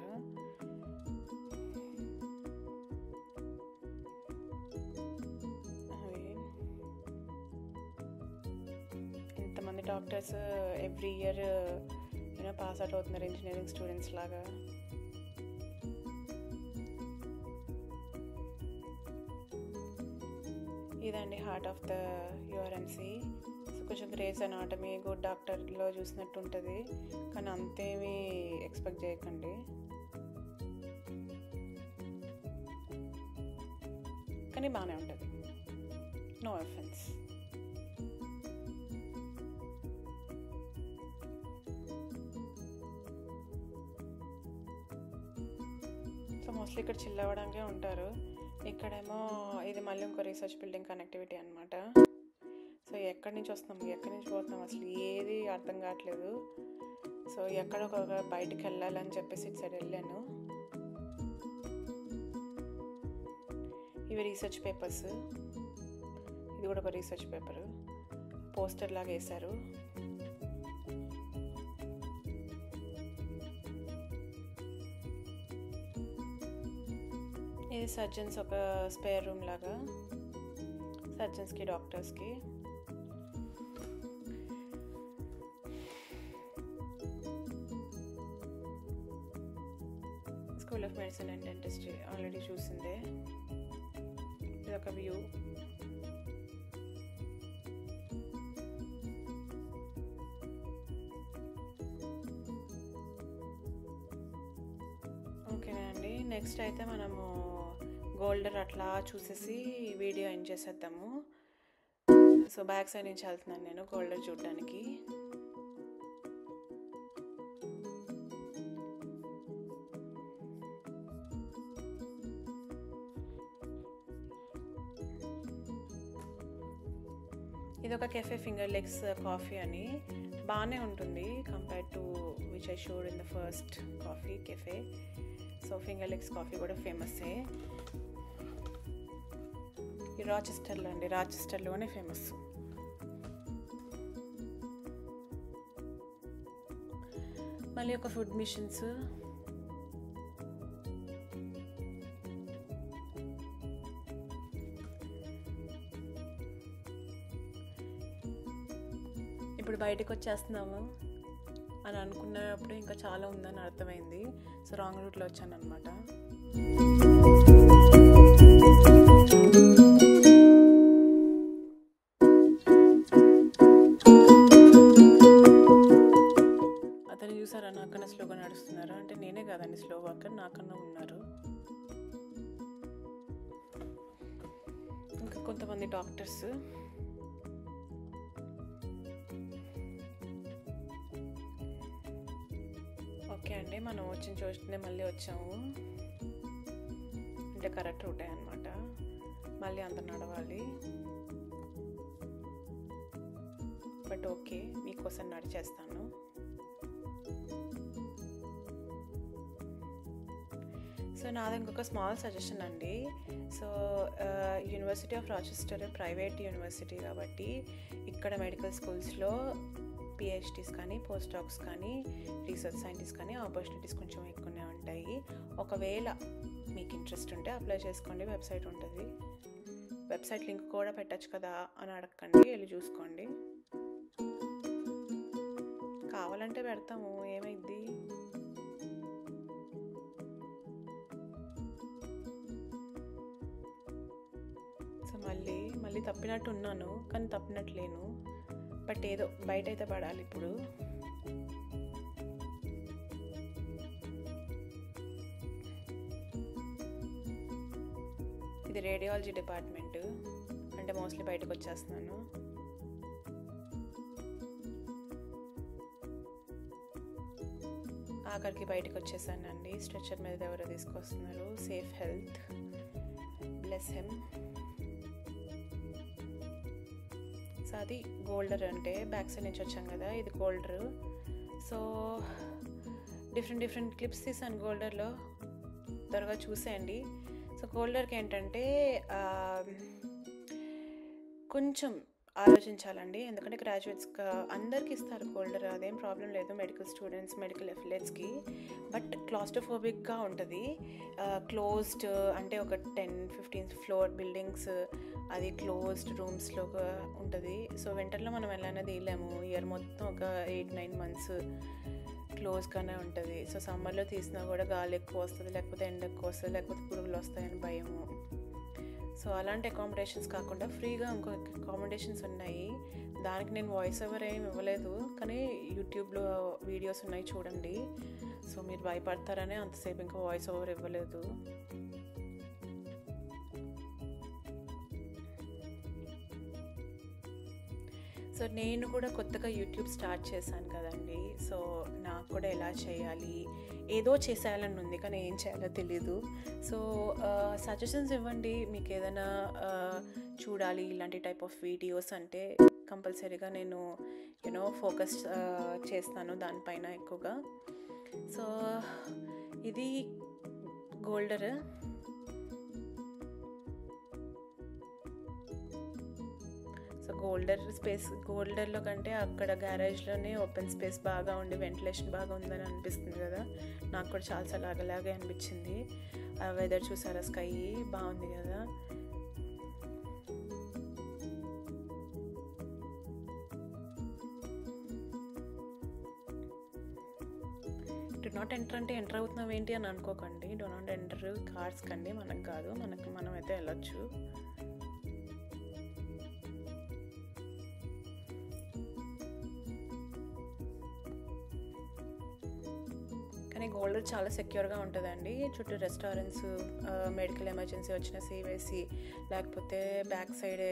ఎంతమంది doctors every year pass out అవుతున్నారు ఇంజనీరింగ్ స్టూడెంట్స్ లాగా. ఇదండి హార్ట్ ఆఫ్ ద యూఆర్ఎంసి. సో కొంచెం గ్రేస్ అనాటమీ, గుడ్ డాక్టర్లో చూసినట్టు ఉంటుంది, కానీ అంతేమీ ఎక్స్పెక్ట్ చేయకండి. కానీ బాగానే ఉంటుంది, నో అఫెన్స్. సో మోస్ట్లీ ఇక్కడ చిల్ అవ్వడానికే ఉంటారు. ఇక్కడేమో ఇది మళ్ళీ ఇంకో రీసెర్చ్ బిల్డింగ్ కనెక్టివిటీ అనమాట. సో ఎక్కడి నుంచి వస్తున్నాము, ఎక్కడి నుంచి పోతున్నాం అసలు ఏది అర్థం కావట్లేదు. సో ఎక్కడ ఒక బయటికి వెళ్ళాలని చెప్పేసి ఇటు సైడ్ వెళ్ళాను. ఇవి రీసెర్చ్ పేపర్స్. ఇది కూడా ఒక రీసెర్చ్ పేపరు, పోస్టర్ లాగా వేశారు. ఇది సర్జన్స్ ఒక స్పేర్ రూమ్ లాగా, సర్జన్స్కి, డాక్టర్స్కి. School of medicine and dentistry already చూసిందే. ఇది ఒక వ్యూ. ఓకేనండి, నెక్స్ట్ అయితే మనము గోల్డర్ అట్లా చూసేసి వీడియో ఎండ్ చేసేద్దాము. సో బ్యాక్ సైడ్ నుంచి వెళ్తున్నాను నేను గోల్డర్ చూడడానికి. ఇది ఒక కెఫే, ఫింగర్ లెగ్స్ కాఫీ అని. బాగానే ఉంటుంది compare to which I showed in the first coffee cafe. So finger legs coffee కూడా ఫేమస్సే. ఈ రాచెస్టర్లో అండి, రాచెస్టర్లోనే ఫేమస్. మళ్ళీ ఒక ఫుడ్ మిషన్స్. ఇప్పుడు బయటకు వచ్చేస్తున్నాము అని అనుకున్నప్పుడు ఇంకా చాలా ఉందని అర్థమైంది. సో రాంగ్ రూట్లో వచ్చాను అనమాట. అతను చూసారా నాకన్నా స్లోగా నడుస్తున్నారు అంటే నేనే కాదండి స్లో వాకర్, నాకన్నా ఉన్నారు. ఇంకా కొంతమంది డాక్టర్స్. ఓకే అండి, మనం వచ్చిన చూస్తూనే మళ్ళీ వచ్చాము. అంటే కరెక్ట్ రూటే అనమాట. మళ్ళీ అంత నడవాలి, బట్ ఓకే మీకోసం నడిచేస్తాను. సో నాది ఇంకొక స్మాల్ సజెషన్ అండి. So university of Rochester private university కాబట్టి ఇక్కడ మెడికల్ స్కూల్స్లో పిహెచ్డీస్ కానీ, పోస్ట్ డాక్స్ కానీ, రీసెర్చ్ సైంటిస్ట్ కానీ ఆపర్చునిటీస్ కొంచెం ఎక్కువనే ఉంటాయి. ఒకవేళ మీకు ఇంట్రెస్ట్ ఉంటే అప్లై చేసుకోండి, వెబ్సైట్ ఉంటుంది. వెబ్సైట్ లింక్ కూడా పెట్టచ్చు కదా అని అడగండి, వెళ్ళి చూసుకోండి. కావాలంటే పెడతాము, ఏమైద్ది. సో మళ్ళీ తప్పినట్టు ఉన్నాను, కానీ తప్పినట్లేను. బట్ ఏదో బయట అయితే పడాలి ఇప్పుడు. ఇది రేడియాలజీ డిపార్ట్మెంట్, అంటే మోస్ట్లీ బయటకు వచ్చేస్తున్నాను. ఆఖరికి బయటకు వచ్చేసానండి. స్ట్రెచర్ మీద ఎవరో తీసుకొస్తున్నారు. Safe health, bless him. So అది గోల్డర్, అంటే బ్యాక్ సైడ్ నుంచి వచ్చాం కదా, ఇది గోల్డర్. సో డిఫరెంట్ క్లిప్స్ తీసాను గోల్డర్లో, త్వరగా చూసేయండి. సో గోల్డర్కి ఏంటంటే కొంచెం ఆలోచించాలండి, ఎందుకంటే గ్రాడ్యుయేట్స్గా అందరికి ఇస్తారు గోల్డర్, అదేం ప్రాబ్లం లేదు, మెడికల్ స్టూడెంట్స్, మెడికల్ అఫిలియేట్స్కి. బట్ క్లాస్ట్రోఫోబిక్గా ఉంటుంది, క్లోజ్డ్, అంటే ఒక 10-15 ఫ్లోర్ బిల్డింగ్స్, అది క్లోజ్డ్ రూమ్స్లో ఉంటుంది. సో వింటర్లో మనం ఎలా తీయలేము, ఇయర్ మొత్తం ఒక 8-9 మంత్స్ క్లోజ్గానే ఉంటుంది. సో సమ్మర్లో తీసినా కూడా గాలి ఎక్కువ వస్తుంది, లేకపోతే ఎండ ఎక్కువ వస్తుంది, లేకపోతే పురుగులు వస్తాయని భయము. సో అలాంటి అకామిడేషన్స్ కాకుండా ఫ్రీగా ఇంకో అకామిడేషన్స్ ఉన్నాయి. దానికి నేను వాయిస్ ఓవర్ ఏమి ఇవ్వలేదు, కానీ యూట్యూబ్లో వీడియోస్ ఉన్నాయి చూడండి. సో మీరు భయపడతారనే అంతసేపు ఇంకా వాయిస్ ఓవర్ ఇవ్వలేదు. సో నేను కూడా కొత్తగా యూట్యూబ్ స్టార్ట్ చేశాను కదండి. సో నాకు కూడా ఎలా చేయాలి, ఏదో చేసేయాలని ఉంది, కానీ ఏం చేయాలో తెలీదు. సో సజెషన్స్ ఇవ్వండి, మీకు ఏదైనా చూడాలి ఇలాంటి టైప్ ఆఫ్ వీడియోస్ అంటే కంపల్సరీగా నేను ఫోకస్ చేస్తాను దానిపైన ఎక్కువగా. సో ఇది గోల్డర్. సో గోల్డర్లో కంటే అక్కడ గ్యారేజ్లోనే ఓపెన్ స్పేస్ బాగా ఉండి వెంటిలేషన్ బాగా ఉందని అనిపిస్తుంది కదా, నాకు కూడా చాలాసార్లు అలాగే అనిపించింది. ఆ వెదర్ చూసారా, స్కై బాగుంది కదా. డు నాట్ ఎంటర్ అంటే ఎంటర్ అవుతున్నాం ఏంటి అని అనుకోకండి. డు నాట్ ఎంటర్ కార్డ్స్ కండి, మనకు కాదు, మనం అయితే వెళ్ళొచ్చు. కానీ గోల్డర్ చాలా సెక్యూర్గా ఉంటుందండి. చుట్టూ రెస్టారెంట్స్, మెడికల్ ఎమర్జెన్సీ వచ్చిన సివిసి, లేకపోతే బ్యాక్ సైడే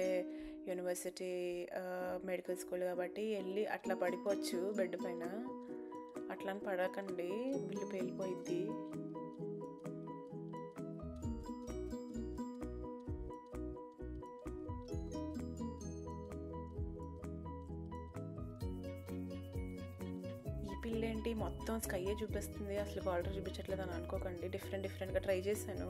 యూనివర్సిటీ మెడికల్ స్కూల్ కాబట్టి వెళ్ళి అట్లా పడిపోవచ్చు బెడ్ పైన. అట్లా అని పడకండి, బిల్లు పేలిపోయిద్ది. పిల్లేంటి మొత్తం స్కైయే చూపిస్తుంది, అసలు గోల్డర్ చూపించట్లేదు అని అనుకోకండి. డిఫరెంట్గా ట్రై చేశాను,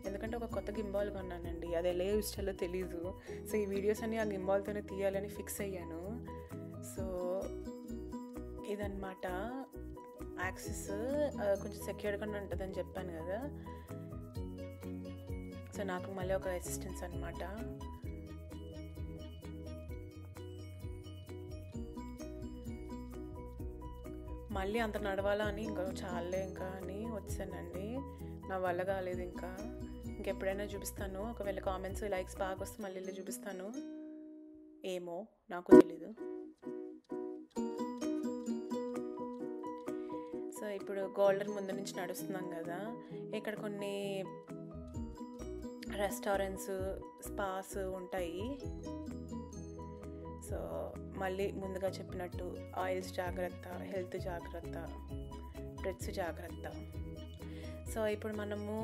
ఎందుకంటే ఒక కొత్త గింబాల్ కొన్నానండి, అది ఎలా యూజ్ చేయాలో తెలీదు. సో ఈ వీడియోస్ అన్ని ఆ గింబాల్తోనే తీయాలని ఫిక్స్ అయ్యాను. సో ఇదన్నమాట యాక్సెస్, కొంచెం సెక్యూర్గానే ఉంటుందని చెప్పాను కదా. సో నాకు మళ్ళీ ఒక అసిస్టెన్స్ అనమాట. మళ్ళీ అంత నడవాలా అని ఇంకా చాలే ఇంకా అని వచ్చానండి, నా వల్ల కాలేదు. ఇంకెప్పుడైనా చూపిస్తాను, ఒకవేళ కామెంట్స్ లైక్స్ బాగా వస్తే మళ్ళీ వెళ్ళి చూపిస్తాను, ఏమో నాకు తెలీదు. సో ఇప్పుడు గోల్డర్ ముందు నుంచి నడుస్తున్నాం కదా, ఇక్కడ కొన్ని రెస్టారెంట్స్, స్పాస్ ఉంటాయి. సో మళ్ళీ ముందుగా చెప్పినట్టు ఆయిల్స్ జాగ్రత్త, హెల్త్ జాగ్రత్త, బ్రెడ్స్ జాగ్రత్త. సో ఇప్పుడు మనము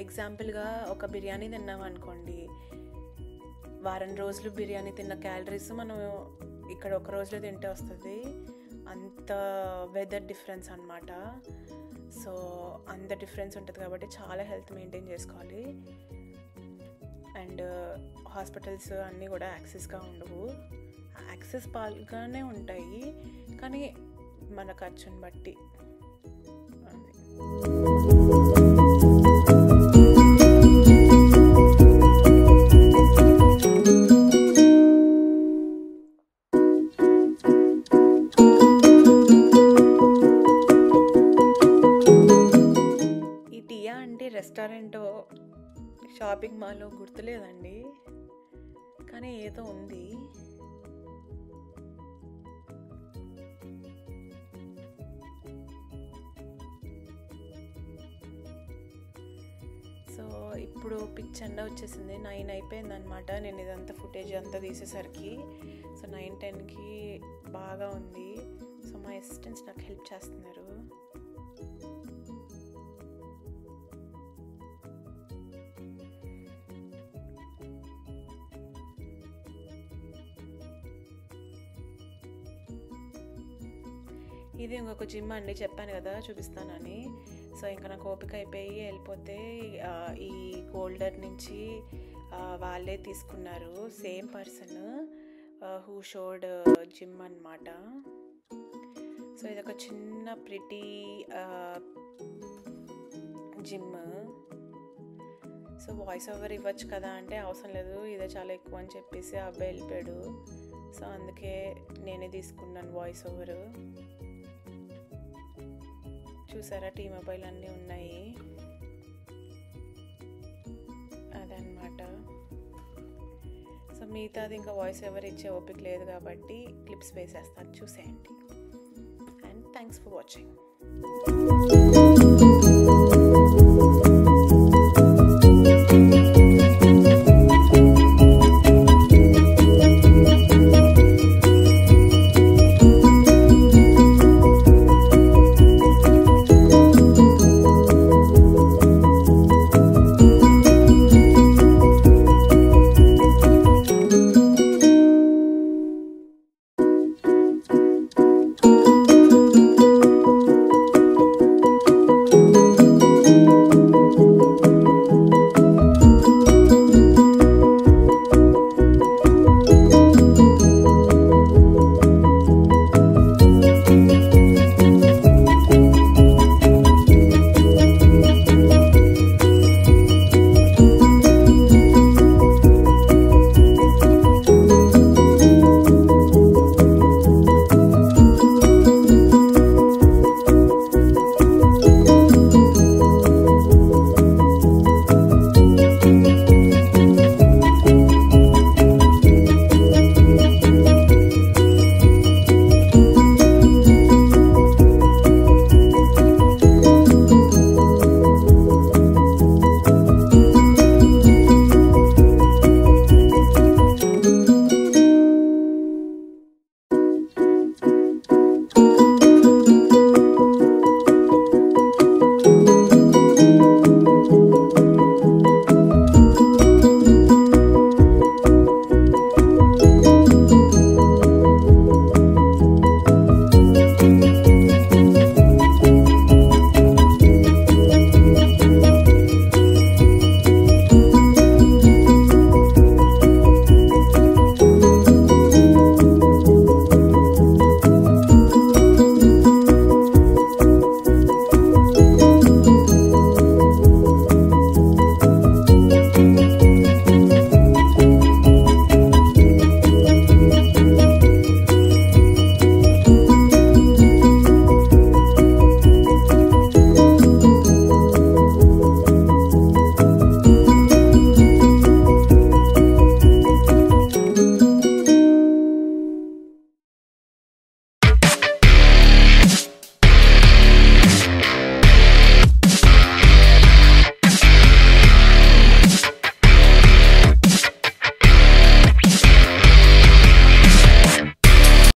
ఎగ్జాంపుల్గా ఒక బిర్యానీ తిన్నాం అనుకోండి, వారం రోజులు బిర్యానీ తిన్న క్యాలరీస్ మనం ఇక్కడ ఒక రోజులో తింటే వస్తుంది. అంత వెదర్ డిఫరెన్స్ అన్నమాట. సో అంత డిఫరెన్స్ ఉంటుంది కాబట్టి చాలా హెల్త్ మెయింటైన్ చేసుకోవాలి. అండ్ హాస్పిటల్స్ అన్నీ కూడా యాక్సెస్గా ఉండవు, యాక్సెస్ బాగానే ఉంటాయి, కానీ మన ఖర్చుని బట్టి. ఈ టియా అంటే రెస్టారెంట్, షాపింగ్ మాల్లో గుర్తులేదండి, కానీ ఏదో ఉంది. సో ఇప్పుడు పిచ్ ఎండ వచ్చేసింది, 9 అయిపోయింది అనమాట. నేను ఇదంతా ఫుటేజ్ అంతా తీసేసరికి సో 9-10కి బాగా ఉంది. సో మా అసిస్టెంట్స్ నాకు హెల్ప్ చేస్తున్నారు. ఇది ఇంకొక జిమ్ అండి, చెప్పాను కదా చూపిస్తానని. సో ఇంకా నాకు ఓపిక అయిపోయి వెళ్ళిపోతే ఈ గోల్డర్ నుంచి వాళ్ళే తీసుకున్నారు, same person who showed gym అన్నమాట. సో ఇదొక చిన్న pretty gym. So voice over ఇవ్వచ్చు కదా అంటే అవసరం లేదు, ఇదే చాలా ఎక్కువ అని చెప్పేసి అబ్బాయి వెళ్ళిపోయాడు. సో అందుకే నేనే తీసుకున్నాను వాయిస్ ఓవర్. చూసారా టీ మొబైల్ అన్నీ ఉన్నాయి అదనమాట. సో మిగతాది ఇంకా వాయిస్ ఓవర్ ఇచ్చే ఓపిక లేదు కాబట్టి క్లిప్స్ వేసేస్తాను, చూసేయండి. And thanks for watching.